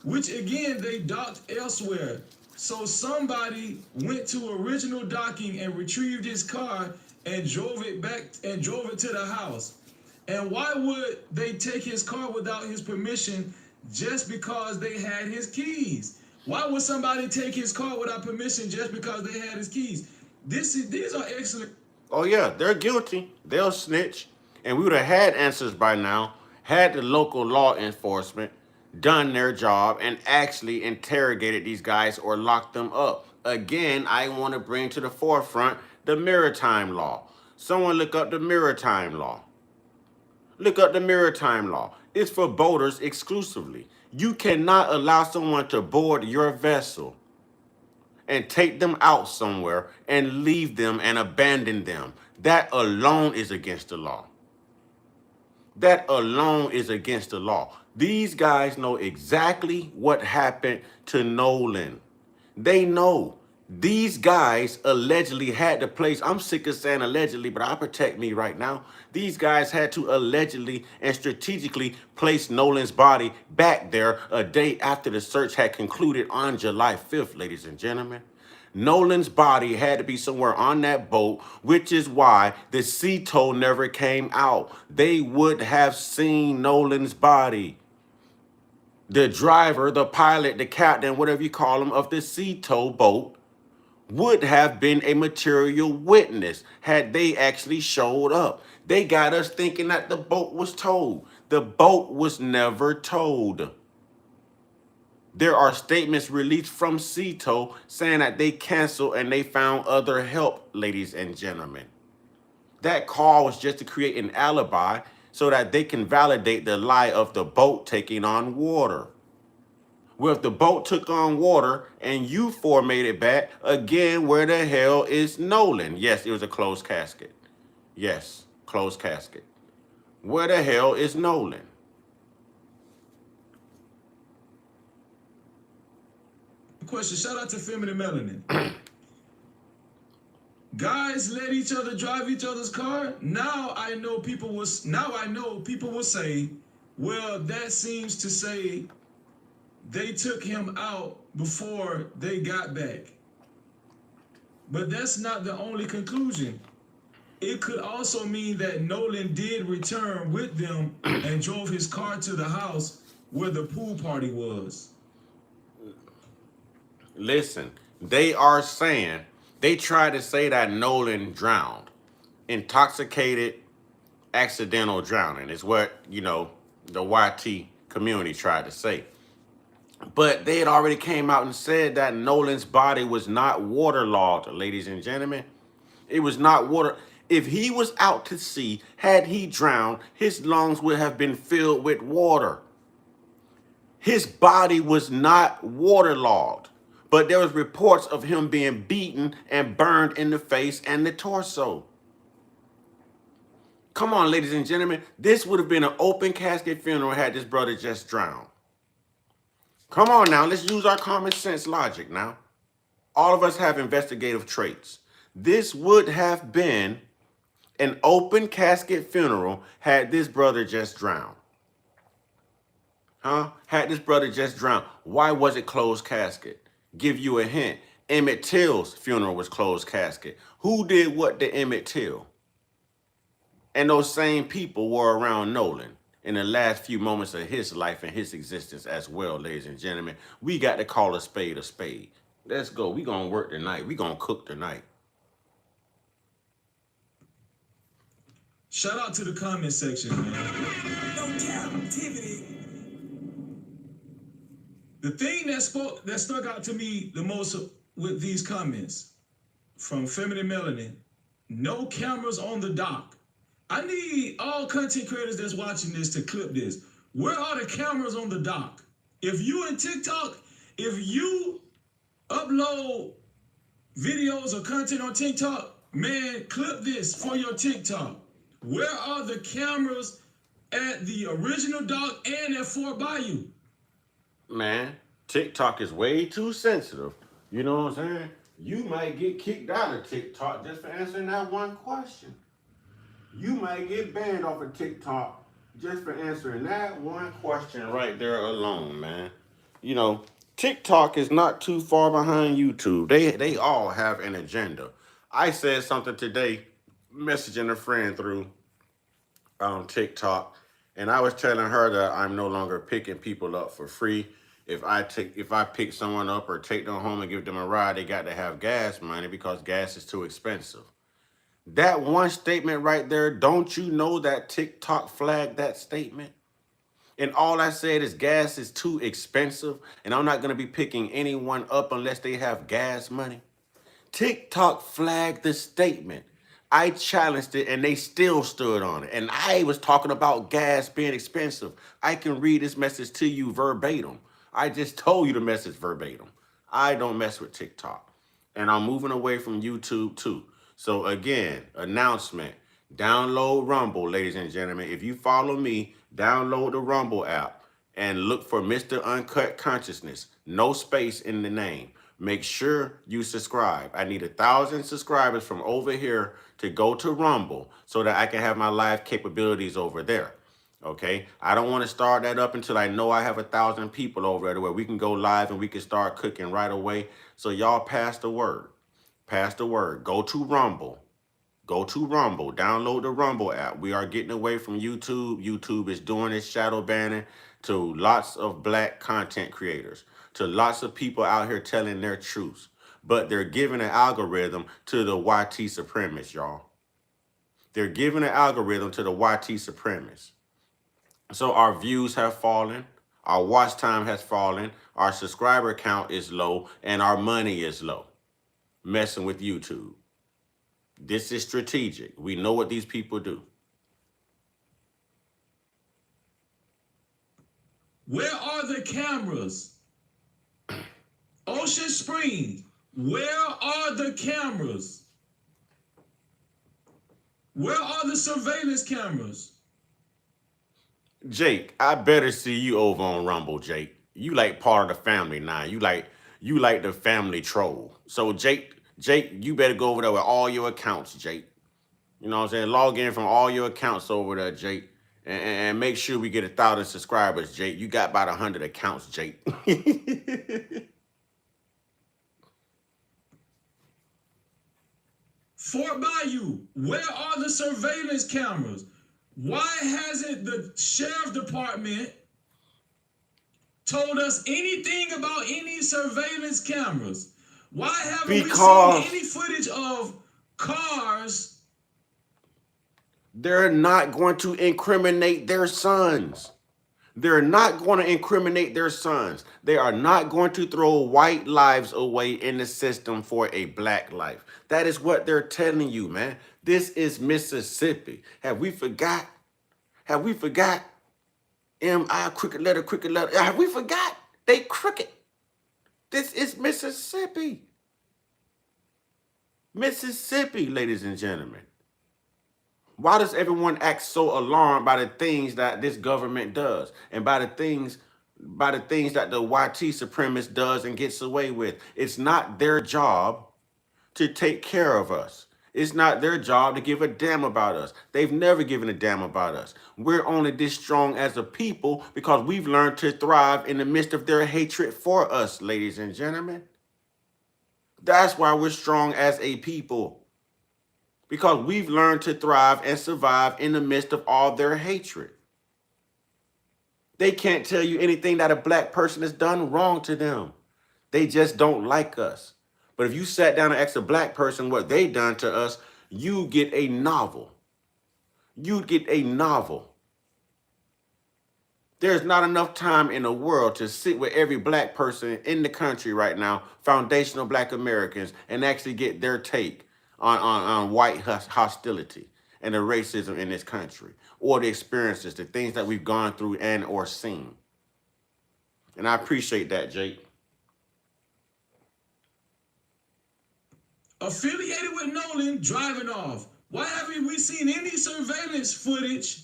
Which again, they docked elsewhere. So somebody went to original docking and retrieved his car and drove it back and drove it to the house. And why would they take his car without his permission just because they had his keys? Why would somebody take his car without permission just because they had his keys? These are excellent. Oh yeah, they're guilty. They'll snitch. And we would have had answers by now, had the local law enforcement done their job and actually interrogated these guys or locked them up. Again, I want to bring to the forefront the maritime law. Someone look up the maritime law. Look up the maritime law. It's for boaters exclusively. You cannot allow someone to board your vessel and take them out somewhere and leave them and abandon them. That alone is against the law. That alone is against the law. These guys know exactly what happened to Nolan. They know. These guys allegedly had to place, I'm sick of saying allegedly, but I protect me right now. These guys had to allegedly and strategically place Nolan's body back there a day after the search had concluded on July 5th, ladies and gentlemen. Nolan's body had to be somewhere on that boat, which is why the sea tow never came out. They would have seen Nolan's body. The driver, the pilot, the captain, whatever you call him, of the sea tow boat would have been a material witness had they actually showed up. They got us thinking that the boat was towed. The boat was never towed. There are statements released from Cito saying that they canceled and they found other help, ladies and gentlemen. That call was just to create an alibi so that they can validate the lie of the boat taking on water. Well, if the boat took on water and you four made it back, again, where the hell is Nolan? Yes, it was a closed casket. Yes, closed casket. Where the hell is Nolan? Question. Shout out to Feminine Melanin. Guys let each other drive each other's car. Now I know people will say, well, that seems to say they took him out before they got back. But that's not the only conclusion. It could also mean that Nolan did return with them and drove his car to the house where the pool party was. Listen, they are saying, they try to say that Nolan drowned. Intoxicated, accidental drowning is what, the YT community tried to say. But they had already came out and said that Nolan's body was not waterlogged, ladies and gentlemen. It was not water. If he was out to sea, had he drowned, his lungs would have been filled with water. His body was not waterlogged. But there was reports of him being beaten and burned in the face and the torso. Come on, ladies and gentlemen. This would have been an open casket funeral had this brother just drowned. Come on now. Let's use our common sense logic now. All of us have investigative traits. This would have been an open casket funeral had this brother just drowned. Had this brother just drowned. Why was it closed casket? Give you a hint. Emmett Till's funeral was closed casket. Who did what to Emmett Till? And those same people were around Nolan in the last few moments of his life and his existence as well, ladies and gentlemen. We got to call a spade a spade. Let's go. We gonna work tonight. We gonna cook tonight. Shout out to the comment section, man. No captivity. The thing that stuck out to me the most with these comments from Feminine Melanin, no cameras on the dock. I need all content creators that's watching this to clip this. Where are the cameras on the dock? If you in TikTok, if you upload videos or content on TikTok, man, clip this for your TikTok. Where are the cameras at the original dock and at Fort Bayou? Man, TikTok is way too sensitive. You know what I'm saying? You might get kicked out of TikTok just for answering that one question. You might get banned off of TikTok just for answering that one question right there alone, man. You know, TikTok is not too far behind YouTube. They all have an agenda. I said something today, messaging a friend through TikTok, and I was telling her that I'm no longer picking people up for free. If I pick someone up or take them home and give them a ride, they got to have gas money because gas is too expensive. That one statement right there, don't you know that TikTok flagged that statement? And all I said is gas is too expensive, and I'm not going to be picking anyone up unless they have gas money. TikTok flagged the statement. I challenged it, and they still stood on it. And I was talking about gas being expensive. I can read this message to you verbatim. I just told you the message verbatim. I don't mess with TikTok. And I'm moving away from YouTube too. So again, announcement, download Rumble, ladies and gentlemen. If you follow me, download the Rumble app and look for Mr. Uncut Consciousness. No space in the name. Make sure you subscribe. I need 1,000 subscribers from over here to go to Rumble so that I can have my live capabilities over there. Okay, I don't want to start that up until I know I have 1,000 people over there where we can go live and we can start cooking right away. So y'all pass the word. Pass the word. Go to Rumble. Go to Rumble. Download the Rumble app. We are getting away from YouTube. YouTube is doing its shadow banning to lots of black content creators, to lots of people out here telling their truths. But they're giving an algorithm to the YT supremacists, y'all. They're giving an algorithm to the YT supremacists. So our views have fallen, our watch time has fallen, our subscriber count is low, and our money is low. Messing with YouTube. This is strategic. We know what these people do. Where are the cameras? Ocean Springs, where are the cameras? Where are the surveillance cameras? Jake, I better see you over on Rumble, Jake. You like part of the family now. You like the family troll. So Jake, you better go over there with all your accounts, Jake. You know what I'm saying? Log in from all your accounts over there, Jake. And make sure we get 1,000 subscribers, Jake. You got about 100 accounts, Jake. Fort Bayou, where are the surveillance cameras? Why hasn't the sheriff department told us anything about any surveillance cameras? Why haven't we seen any footage of cars? They're not going to incriminate their sons. They're not going to incriminate their sons. They are not going to throw white lives away in the system for a black life. That is what they're telling you, man. This is Mississippi. Have we forgot? Have we forgot? M-I, crooked letter, crooked letter. Have we forgot? They crooked. This is Mississippi. Mississippi, ladies and gentlemen. Why does everyone act so alarmed by the things that this government does and by the things that the YT supremacist does and gets away with? It's not their job to take care of us. It's not their job to give a damn about us. They've never given a damn about us. We're only this strong as a people because we've learned to thrive in the midst of their hatred for us, ladies and gentlemen. That's why we're strong as a people. Because we've learned to thrive and survive in the midst of all their hatred. They can't tell you anything that a black person has done wrong to them. They just don't like us. But if you sat down and asked a black person what they done to us, you get a novel. You'd get a novel. There's not enough time in the world to sit with every black person in the country right now, foundational black Americans, and actually get their take on white hostility and the racism in this country, or the experiences, the things that we've gone through and or seen. And I appreciate that, Jake. Affiliated with Nolan driving off. Why haven't we seen any surveillance footage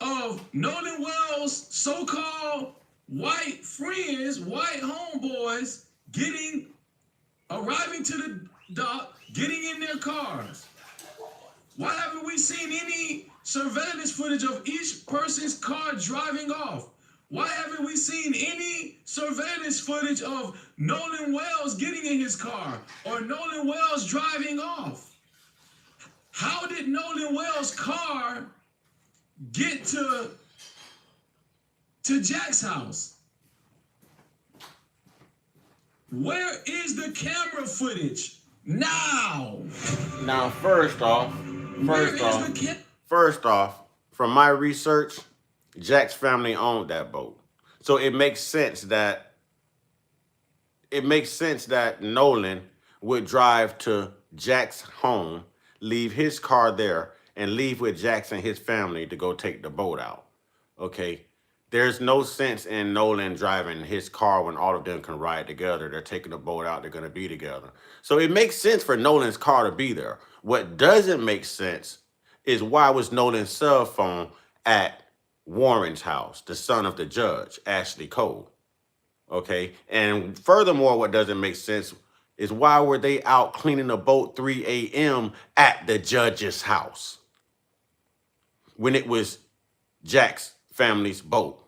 of Nolan Wells' so-called white friends, white homeboys, arriving to the dock, getting in their cars? Why haven't we seen any surveillance footage of each person's car driving off? Why haven't we seen any surveillance footage of Nolan Wells getting in his car or Nolan Wells driving off? How did Nolan Wells' car get to Jack's house? Where is the camera footage now? Now, first off, from my research, Jack's family owned that boat. So it makes sense that Nolan would drive to Jack's home, leave his car there, and leave with Jack's and his family to go take the boat out. Okay? There's no sense in Nolan driving his car when all of them can ride together. They're taking the boat out. They're going to be together. So it makes sense for Nolan's car to be there. What doesn't make sense is why was Nolan's cell phone at Warren's house, the son of the judge, Ashley Cole. Okay? And furthermore, what doesn't make sense is why were they out cleaning the boat 3 a.m. at the judge's house when it was Jack's family's boat?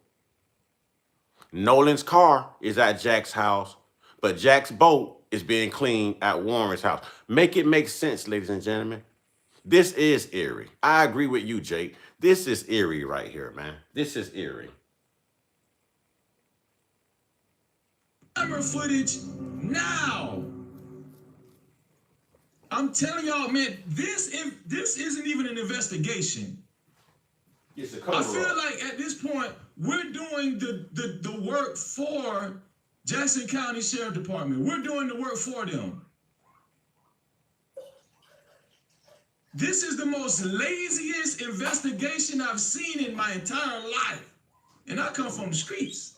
Nolan's car is at Jack's house, but Jack's boat is being cleaned at Warren's house. Make it make sense, ladies and gentlemen. This is eerie. I agree with you, Jake. This is eerie right here, man. This is eerie. Camera footage now. I'm telling y'all, man, this isn't even an investigation. It's a I feel like at this point, we're doing the work for Jackson County Sheriff Department. We're doing the work for them. This is the most laziest investigation I've seen in my entire life. And I come from the streets.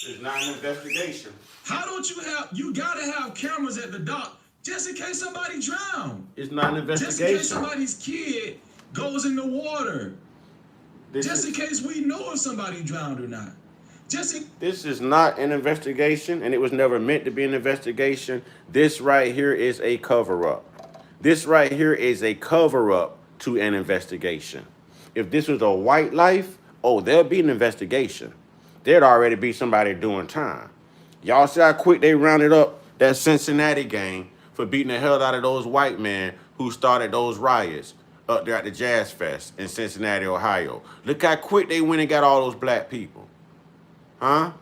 It's not an investigation. How don't you gotta have cameras at the dock just in case somebody drowns. It's not an investigation. Just in case somebody's kid goes in the water. Just in case we know if somebody drowned or not. This is not an investigation, and it was never meant to be an investigation. This right here is a cover-up. This right here is a cover-up to an investigation. If this was a white life, oh, there'll be an investigation. There'd already be somebody doing time. Y'all see how quick they rounded up that Cincinnati gang for beating the hell out of those white men who started those riots up there at the Jazz Fest in Cincinnati, Ohio. Look how quick they went and got all those black people. Huh?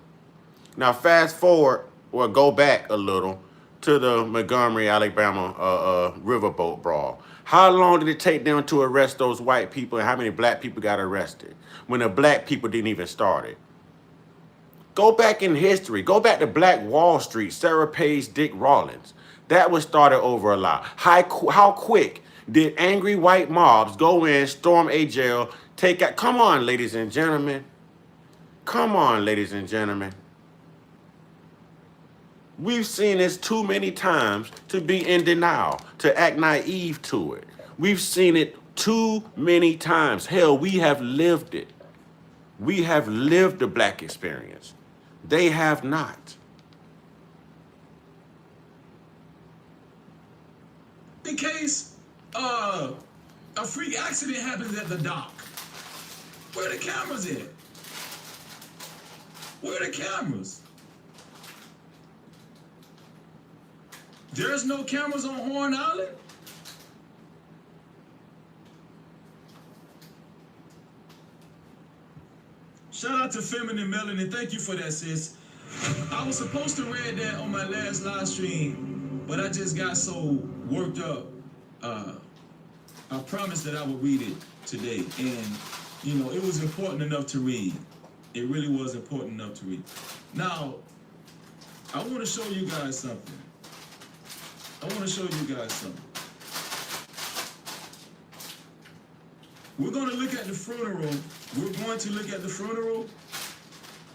Now fast forward, or go back a little to the Montgomery, Alabama riverboat brawl. How long did it take them to arrest those white people, and how many black people got arrested when the black people didn't even start it? Go back in history. Go back to Black Wall Street, Sarah Page, Dick Rawlins. That was started over a lot. How quick did angry white mobs go in, storm a jail, take out? Come on, ladies and gentlemen. Come on, ladies and gentlemen. We've seen this too many times to be in denial, to act naive to it. We've seen it too many times. Hell, we have lived it. We have lived the black experience. They have not. In case a freak accident happens at the dock, where the cameras at? Where are the cameras? There's no cameras on Horn Island? Shout out to Feminine Melanie. Thank you for that, sis. I was supposed to read that on my last live stream, but I just got so worked up. I promised that I would read it today, and you know, it was important enough to read. It really was important enough to read. Now, I want to show you guys something. We're going to look at the funeral.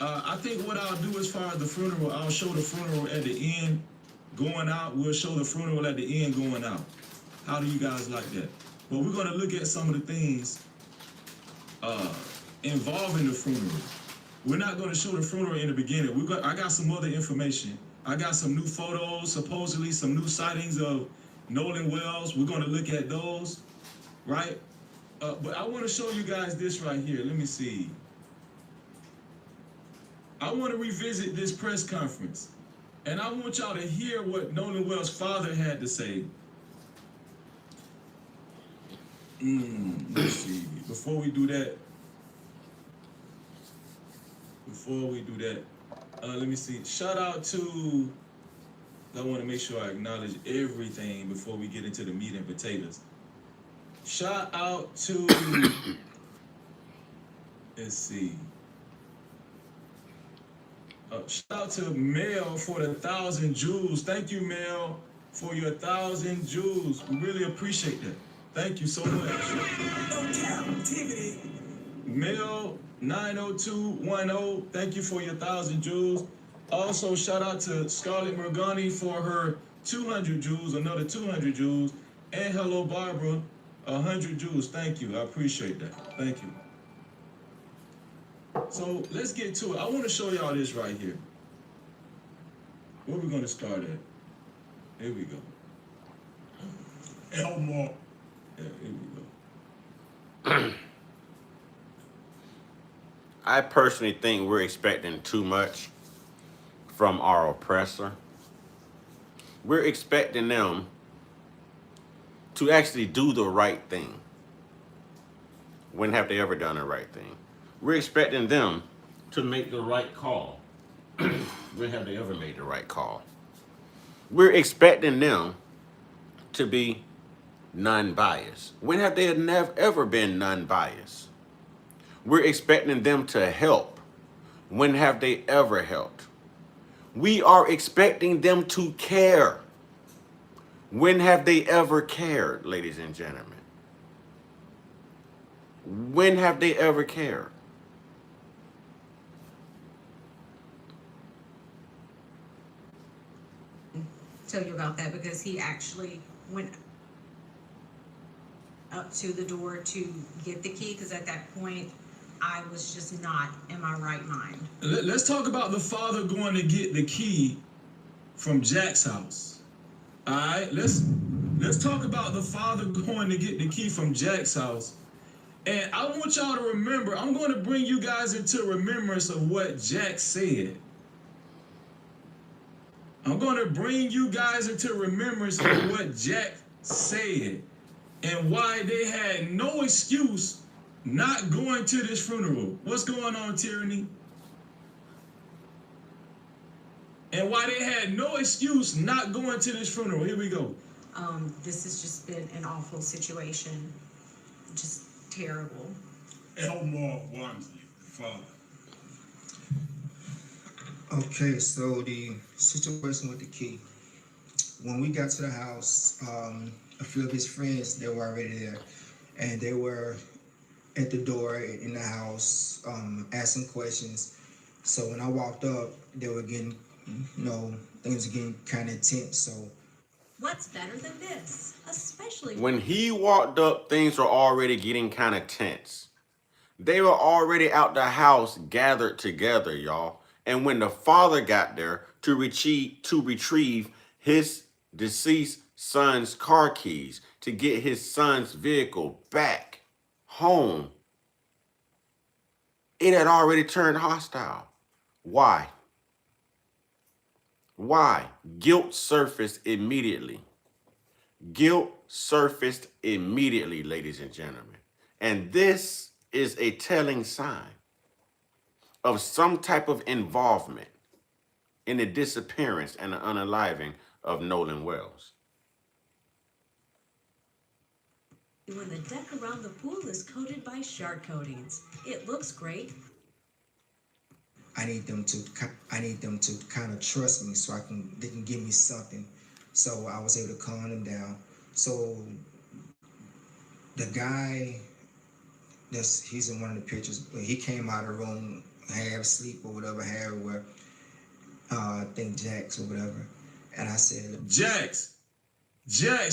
I think what I'll do as far as the funeral, I'll show the funeral at the end going out. We'll show the funeral at the end going out. How do you guys like that? But we're going to look at some of the things involving the funeral. We're not going to show the funeral in the beginning. I got some other information. I got some new photos, supposedly some new sightings of Nolan Wells. We're going to look at those, right? But I want to show you guys this right here. Let me see. I want to revisit this press conference. And I want y'all to hear what Nolan Wells' father had to say. Let's see. Before we do that, let me see. Shout out to, I want to make sure I acknowledge everything before we get into the meat and potatoes. Shout out to, let's see. Shout out to Mel for the 1,000 jewels. Thank you, Mel, for your 1,000 jewels. We really appreciate that. Thank you so much. Mel 90210, thank you for your 1,000 jewels. Also, shout out to Scarlett Morgani for her 200 jewels, another 200 jewels. And hello, Barbara, 100 jewels. Thank you. I appreciate that. Thank you. So let's get to it. I want to show y'all this right here. Where we going to start at? Here we go. Elmore. Yeah, here we go. I personally think we're expecting too much from our oppressor. We're expecting them to actually do the right thing. When have they ever done the right thing? We're expecting them to make the right call. When have they ever made the right call? We're expecting them to be non-biased. When have they ever been non-biased? We're expecting them to help. When have they ever helped? We are expecting them to care. When have they ever cared, ladies and gentlemen? When have they ever cared? Tell you about that because he actually went up to the door to get the key because at that point I was just not in my right mind. Let's talk about the father going to get the key from Jack's house. All right, let's talk about the father going to get the key from Jack's house. And I want y'all to remember, I'm going to bring you guys into remembrance of what Jack said. I'm going to bring you guys into remembrance of what Jack said and why they had no excuse not going to this funeral. What's going on, Tyranny? And why they had no excuse not going to this funeral. Here we go. This has just been an awful situation. Just terrible. Elmore Wamsley, father. Okay, so the situation with the key. When we got to the house, a few of his friends, they were already there. And they were at the door in the house, asking questions. So when I walked up, they were getting, things were getting kind of intense, so. What's better than this? Especially When he walked up, things were already getting kind of tense. They were already out the house gathered together, y'all. And when the father got there to retrieve his deceased son's car keys, to get his son's vehicle back home, it had already turned hostile. Why? Why? Guilt surfaced immediately. Guilt surfaced immediately, ladies and gentlemen. And this is a telling sign of some type of involvement in the disappearance and the unaliving of Nolan Wells. When the deck around the pool is coated by shark coatings, it looks great. I need them to kind of trust me so they can give me something. So I was able to calm them down. So the guy he's in one of the pictures, but he came out of the room half asleep or whatever, I think Jax or whatever. And I said, Jax,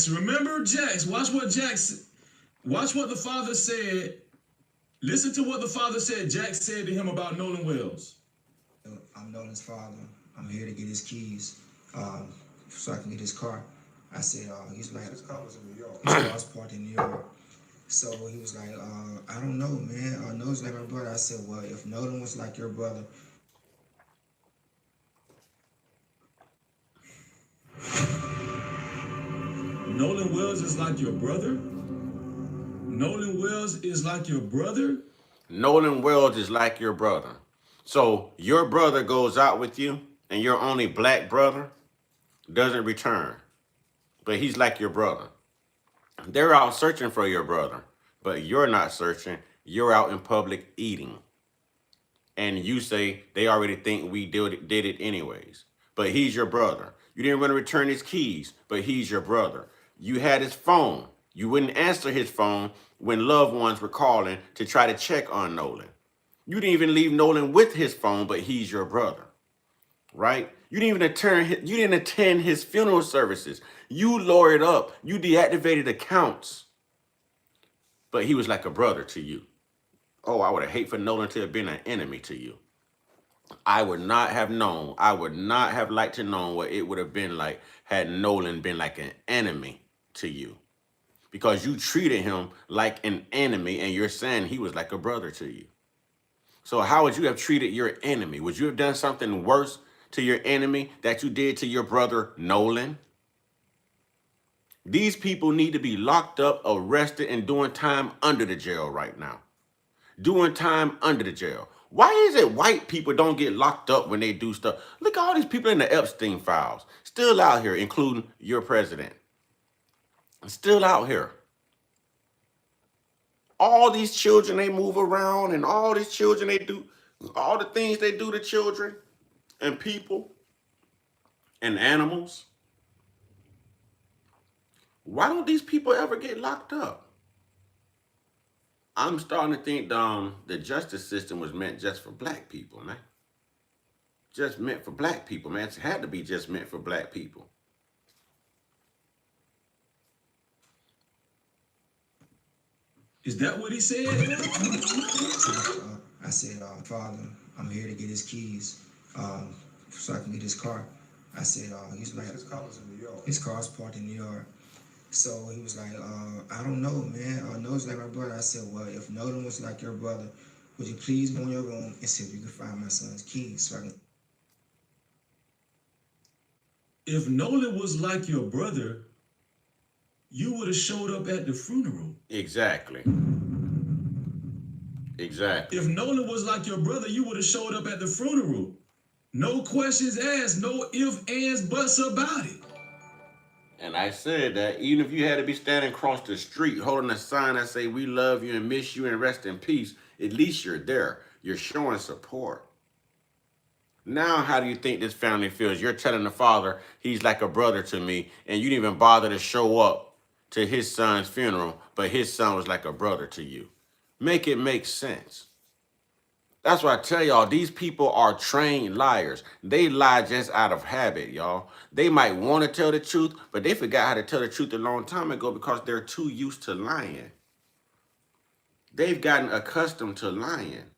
remember Jax? Watch what the father said. Listen to what the father said. Jax said to him about Nolan Wells. I'm Nolan's father. I'm here to get his keys, so I can get his car. I said, he's like, his car was in New York. His car was parked in New York. So he was like, I don't know, man. Nolan's like my brother. I said, well, if Nolan was like your brother. Nolan Wells is like your brother? Nolan Wells is like your brother? Nolan Wells is like your brother. So your brother goes out with you and your only black brother doesn't return. But he's like your brother. They're out searching for your brother, but you're not searching. You're out in public eating. And you say they already think we did it anyways. But he's your brother. You didn't want to return his keys, but he's your brother. You had his phone. You wouldn't answer his phone when loved ones were calling to try to check on Nolan. You didn't even leave Nolan with his phone, but he's your brother, right? You didn't even attend his funeral services. You lawyered up. You deactivated accounts, but he was like a brother to you. Oh, I would have hated for Nolan to have been an enemy to you. I would not have known. I would not have liked to know what it would have been like had Nolan been like an enemy to you. Because you treated him like an enemy and you're saying he was like a brother to you. So how would you have treated your enemy? Would you have done something worse to your enemy that you did to your brother Nolan? These people need to be locked up, arrested, and doing time under the jail right now. Doing time under the jail. Why is it white people don't get locked up when they do stuff? Look at all these people in the Epstein files. Still out here, including your president. Still out here. All these children they move around and all these children they do, all the things they do to children and people and animals. Why don't these people ever get locked up? I'm starting to think the justice system was meant just for black people, man. Just meant for black people, man. It had to be just meant for black people. Is that what he said? I said, Father, I'm here to get his keys, so I can get his car. I said, he's like, his car was in New York. His car's parked in New York. So he was like, I don't know, man. Nolan's like my brother. I said, well, if Nolan was like your brother, would you please go in your room and see if you can find my son's keys so I can... If Nolan was like your brother, you would have showed up at the funeral. Exactly. Exactly. If Nolan was like your brother, you would have showed up at the funeral. No questions asked, no ifs, ands, buts about it. And I said that even if you had to be standing across the street holding a sign that say we love you and miss you and rest in peace, at least you're there. You're showing support. Now, how do you think this family feels? You're telling the father he's like a brother to me, and you didn't even bother to show up to his son's funeral, but his son was like a brother to you. Make it make sense. That's why I tell y'all, these people are trained liars. They lie just out of habit, y'all. They might want to tell the truth, but they forgot how to tell the truth a long time ago because they're too used to lying. They've gotten accustomed to lying.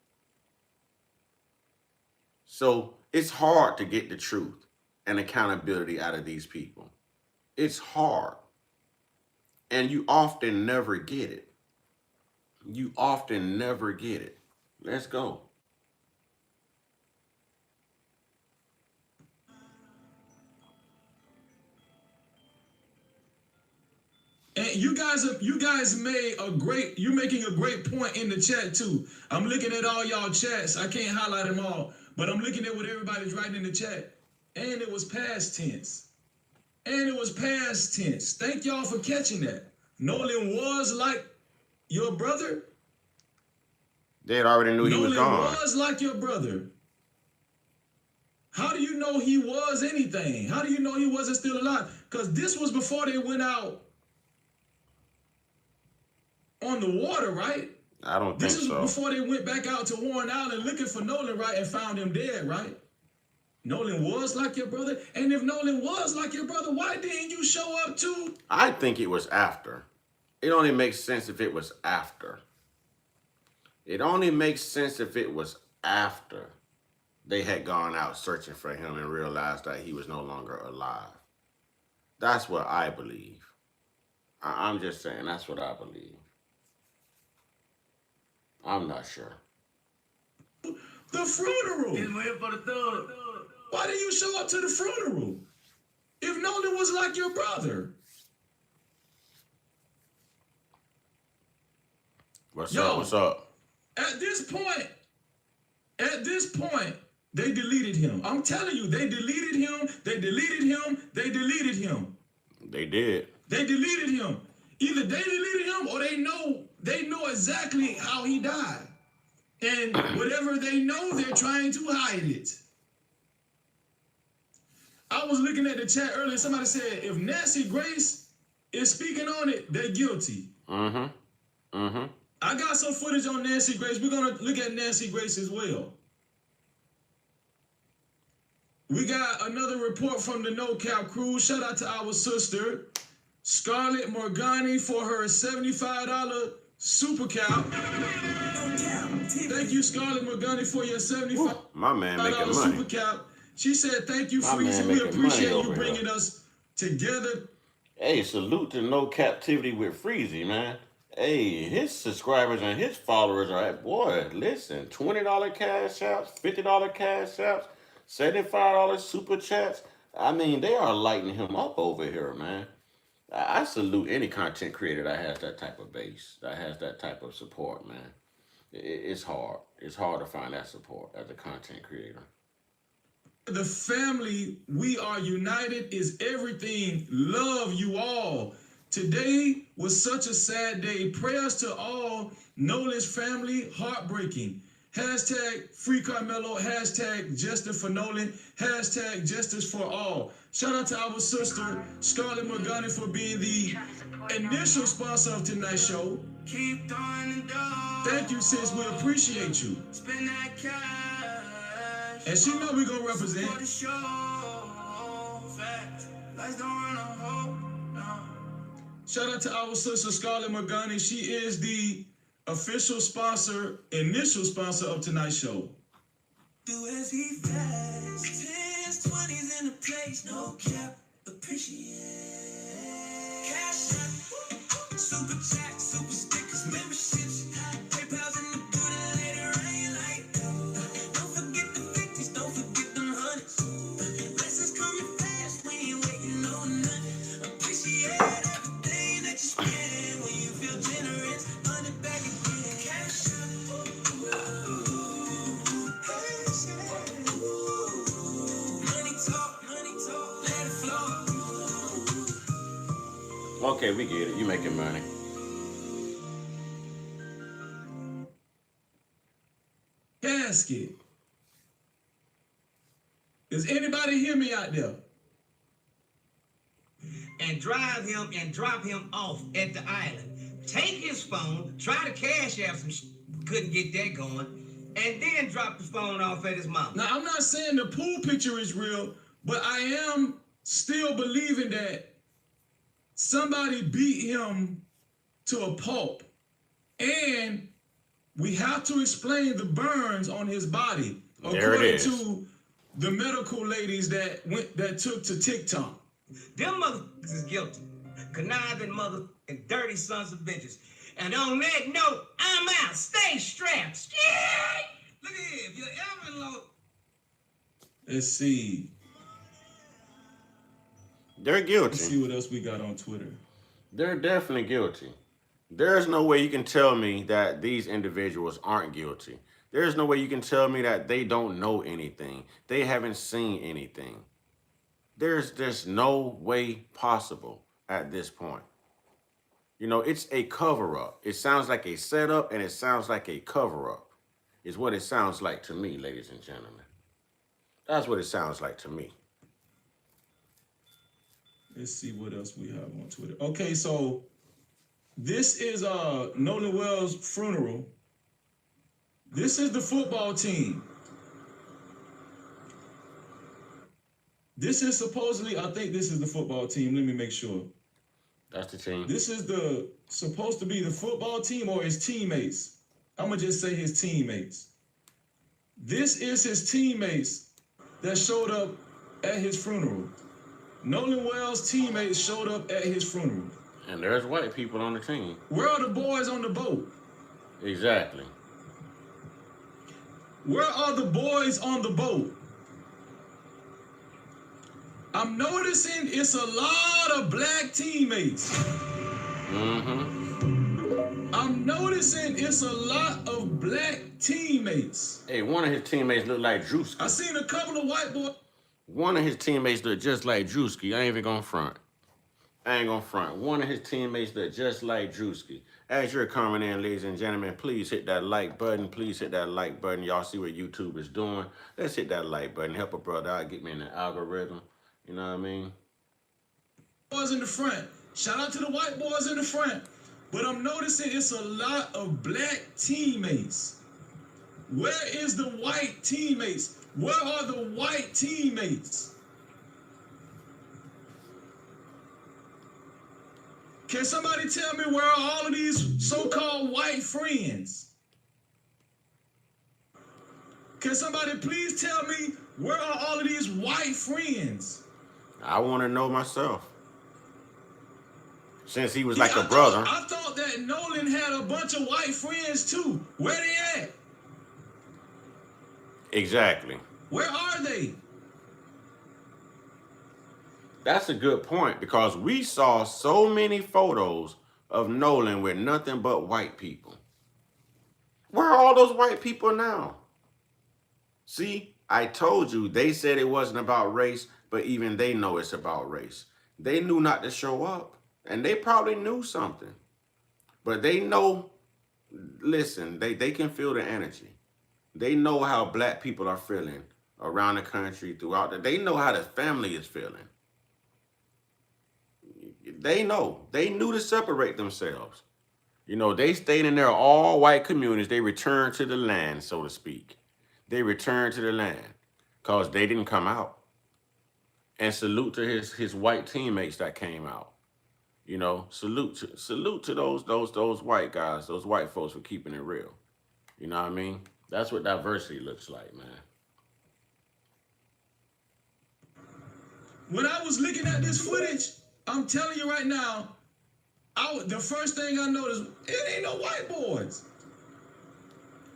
So it's hard to get the truth and accountability out of these people. It's hard. And you often never get it. You often never get it. Let's go. you guys made you're making a great point in the chat too. I'm looking at all y'all chats. I can't highlight them all, but I'm looking at what everybody's writing in the chat. And it was past tense. Thank y'all for catching that. Nolan was like your brother. They had already knew he was gone. Nolan was like your brother. How do you know he was anything? How do you know he wasn't still alive? Because this was before they went out on the water, right? I don't think so. This was before they went back out to Warren Island looking for Nolan, right? And found him dead, right? Nolan was like your brother. And if Nolan was like your brother, why didn't you show up too? I think it was after. It only makes sense if it was after. It only makes sense if it was after they had gone out searching for him and realized that he was no longer alive. That's what I believe. I'm just saying, that's what I believe. I'm not sure. The funeral. He's waiting for the third. Why did you show up to the funeral? If Nolan was like your brother. What's up? At this point, they deleted him. I'm telling you, they deleted him. They deleted him. They did. They deleted him. Either they deleted him or they know exactly how he died. And whatever they know, they're trying to hide it. I was looking at the chat earlier. Somebody said, if Nancy Grace is speaking on it, they're guilty. I got some footage on Nancy Grace. We're going to look at Nancy Grace as well. We got another report from the No Cap crew. Shout out to our sister, Scarlett Morgani, for her $75 super cap. Thank you, Scarlett Morgani, for your $75 my man making money. super cap. She said, thank you, My Freezy. man We making appreciate money you over bringing here. us together. Hey, salute to No Captivity with Freezy, man. Hey, his subscribers and his followers are at, boy, listen, $20 cash outs, $50 cash outs, $75 super chats. I mean, they are lighting him up over here, man. I salute any content creator that has that type of base, that has that type of support, man. It's hard. It's hard to find that support as a content creator. The family, we are united, is everything. Love you all. Today was such a sad day. Prayers to all Nolan's family, heartbreaking. Hashtag free Carmelo, hashtag justice for Nolan, hashtag justice for all. Shout out to our sister, Scarlett Morgani, for being the initial sponsor of tonight's show. Keep throwing the dog. Thank you, sis. We appreciate you. Spend that cash. And she know we gonna represent. For the show. Facts. Lights don't run a hope. No. Shout out to our sister, Scarlett Morgani. She is the official sponsor, initial sponsor of tonight's show. Do as he fast. 10s, 20s in the place. No cap. Appreciate. Cash out. Super chat. Super stickers. Memberships. PayPal's in the building. Later rain like. Don't forget the 50s. Don't forget them 100s. Blessings coming fast. We ain't waiting on nothing. Appreciate everything that you spend when you feel generous. Run it back again. Cash out. Money talk, let it flow. Okay, we get it. You making money. Casket. Does anybody hear me out there? And drive him and drop him off at the island. Take his phone, try to cash out some couldn't get that going, and then drop the phone off at his mom. Now, I'm not saying the pool picture is real, but I am still believing that somebody beat him to a pulp. And we have to explain the burns on his body, There it according is. to the medical ladies that took to TikTok. Them motherfuckers is guilty. Conniving motherfucking dirty sons of bitches. And on that note, I'm out. Stay strapped. Yeah! Look at here. If you're ever in love. Let's see. They're Let's guilty. see what else we got on Twitter. They're definitely guilty. There's no way you can tell me that these individuals aren't guilty. There's no way you can tell me that they don't know anything. They haven't seen anything. There's just no way possible at this point. You know, it's a cover up. It sounds like a setup and it sounds like a cover up, is what it sounds like to me, ladies and gentlemen. That's what it sounds like to me. Let's see what else we have on Twitter. Okay, so this is Nolan Wells' funeral. This is the football team. This is supposedly, I think this is the football team. Let me make sure. That's the team. This is supposed to be the football team or his teammates. I'm gonna just say his teammates. This is his teammates that showed up at his funeral. Nolan Wells' teammates showed up at his funeral. And there's white people on the team. Where are the boys on the boat? Exactly. Where are the boys on the boat? I'm noticing it's a lot of black teammates. Mm-hmm. I'm noticing it's a lot of black teammates. Hey, one of his teammates looked like Drewski. I seen a couple of white boys. One of his teammates looked just like Drewski. I ain't even gonna front. One of his teammates looked just like Drewski. As you're coming in, ladies and gentlemen, please hit that like button. Please hit that like button. Y'all see what YouTube is doing. Let's hit that like button. Help a brother out. Get me in the algorithm. You know what I mean? Boys in the front. Shout out to the white boys in the front. But I'm noticing it's a lot of black teammates. Where is the white teammates? Where are the white teammates? Can somebody tell me where are all of these so-called white friends? Can somebody please tell me where are all of these white friends? I want to know myself. Since he was like a brother. I thought that Nolan had a bunch of white friends too. Where they at? Exactly. Where are they? That's a good point because we saw so many photos of Nolan with nothing but white people. Where are all those white people now? See, I told you they said it wasn't about race, but even they know it's about race. They knew not to show up, and they probably knew something. But they know, listen, they can feel the energy. They know how black people are feeling around the country, they know how the family is feeling. They know. They knew to separate themselves. You know, they stayed in their all-white communities. They returned to the land, so to speak. They returned to the land because they didn't come out. And salute to his white teammates that came out. You know, salute to those white guys, those white folks for keeping it real. You know what I mean? That's what diversity looks like, man. When I was looking at this footage, I'm telling you right now, the first thing I noticed, it ain't no white boys.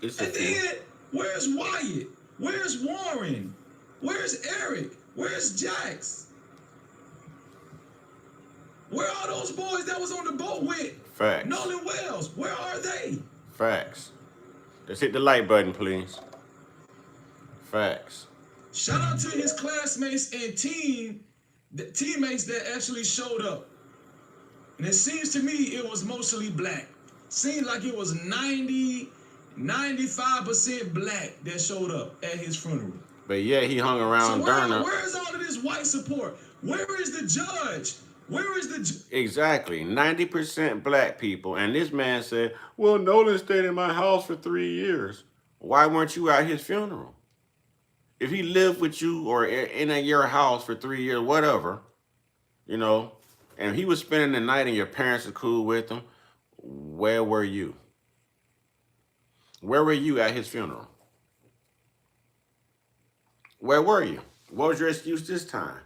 It's and then, where's Wyatt? Where's Warren? Where's Eric? Where's Jax? Where are those boys that was on the boat with Facts. Nolan Wells? Where are they? Facts. Let's hit the like button, please. Facts. Shout out to his classmates and teammates that actually showed up. And it seems to me it was mostly black. Seemed like it was 95% black that showed up at his funeral. But yeah, he hung around so where is all of this white support? Where is the judge? Where is the Exactly. 90% black people. And this man said, well, Nolan stayed in my house for 3 years. Why weren't you at his funeral? If he lived with you or in your house for 3 years, whatever, you know, and he was spending the night and your parents are cool with him, where were you? Where were you at his funeral? Where were you? What was your excuse this time?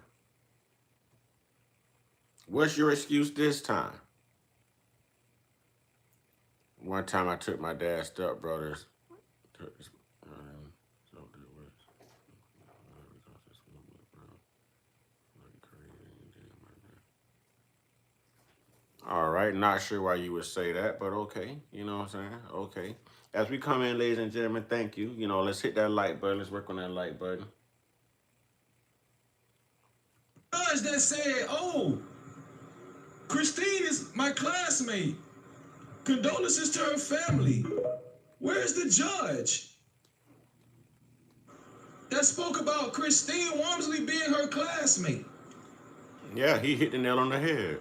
What's your excuse this time? One time I took my dad's stepbrothers. All right, not sure why you would say that, but okay. You know what I'm saying? Okay. As we come in, ladies and gentlemen, thank you. You know, let's hit that like button. Let's work on that like button. Judge that said, oh, Christine is my classmate. Condolences to her family. Where's the judge that spoke about Christine Walmsley being her classmate? Yeah, he hit the nail on the head.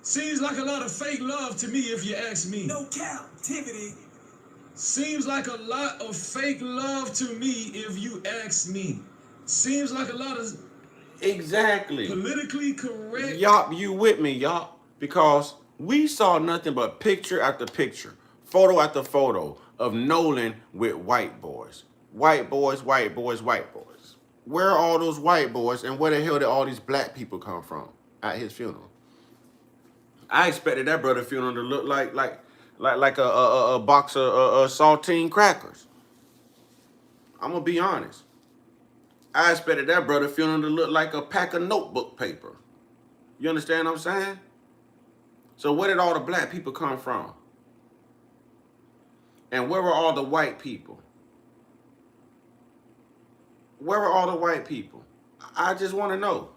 Seems like a lot of fake love to me, if you ask me. No captivity. Seems like a lot of fake love to me, if you ask me. Seems like a lot of Exactly. politically correct. Y'all, you with me, y'all? Because we saw nothing but picture after picture, photo after photo of Nolan with white boys. White boys, white boys, white boys. Where are all those white boys, and where the hell did all these black people come from at his funeral? I expected that brother funeral to look like a box of saltine crackers. I'm gonna be honest. I expected that brother funeral to look like a pack of notebook paper. You understand what I'm saying? So where did all the black people come from? And where were all the white people? Where were all the white people? I just want to know.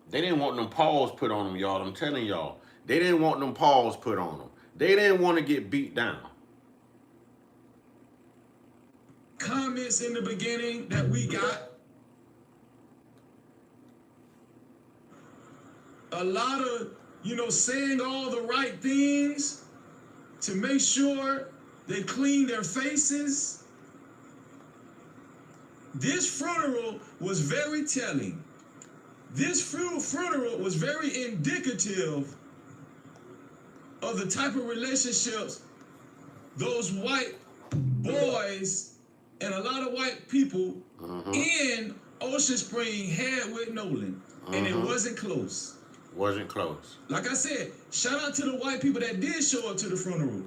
They didn't want them paws put on them, y'all. I'm telling y'all. They didn't want them paws put on them. They didn't want to get beat down. Comments in the beginning that we got. A lot of, saying all the right things to make sure they clean their faces. This funeral was very telling. This funeral was very indicative of the type of relationships those white boys and a lot of white people in Ocean Spring had with Nolan. And it wasn't close. Wasn't close. Like I said, shout out to the white people that did show up to the funeral.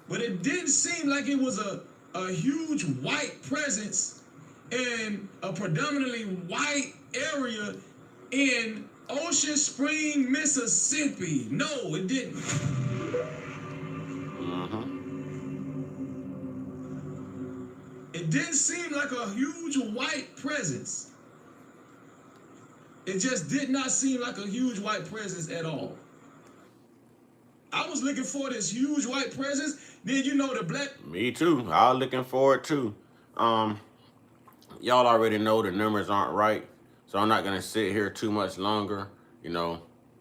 But it didn't seem like it was a huge white presence in a predominantly white area in Ocean Spring, Mississippi. No, it didn't. It didn't seem like a huge white presence. It just did not seem like a huge white presence at all. I was looking for this huge white presence. Then the black. Me too. I was looking forward too. Y'all already know the numbers aren't right, so I'm not gonna sit here too much longer.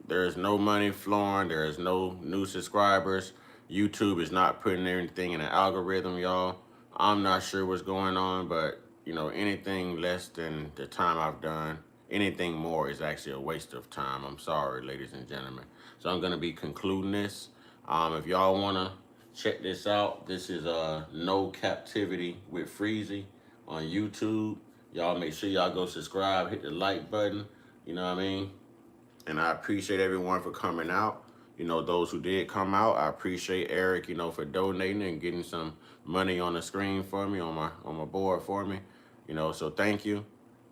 There's no money flowing. There's no new subscribers. YouTube is not putting anything in the algorithm, y'all. I'm not sure what's going on, but anything less than the time I've done, anything more is actually a waste of time. I'm sorry, ladies and gentlemen. So I'm gonna be concluding this. If y'all wanna check this out, this is No Captivity with Freezy on YouTube. Y'all make sure y'all go subscribe, hit the like button. You know what I mean? And I appreciate everyone for coming out. Those who did come out, I appreciate Eric, for donating and getting some money on the screen for me, on my board for me. So thank you.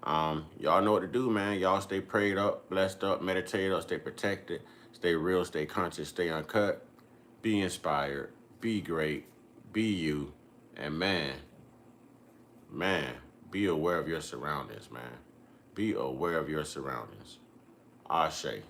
Y'all know what to do, man. Y'all stay prayed up, blessed up, meditate up, stay protected, stay real, stay conscious, stay uncut, be inspired, be great, be you, and man, be aware of your surroundings, man. Be aware of your surroundings. Ashe.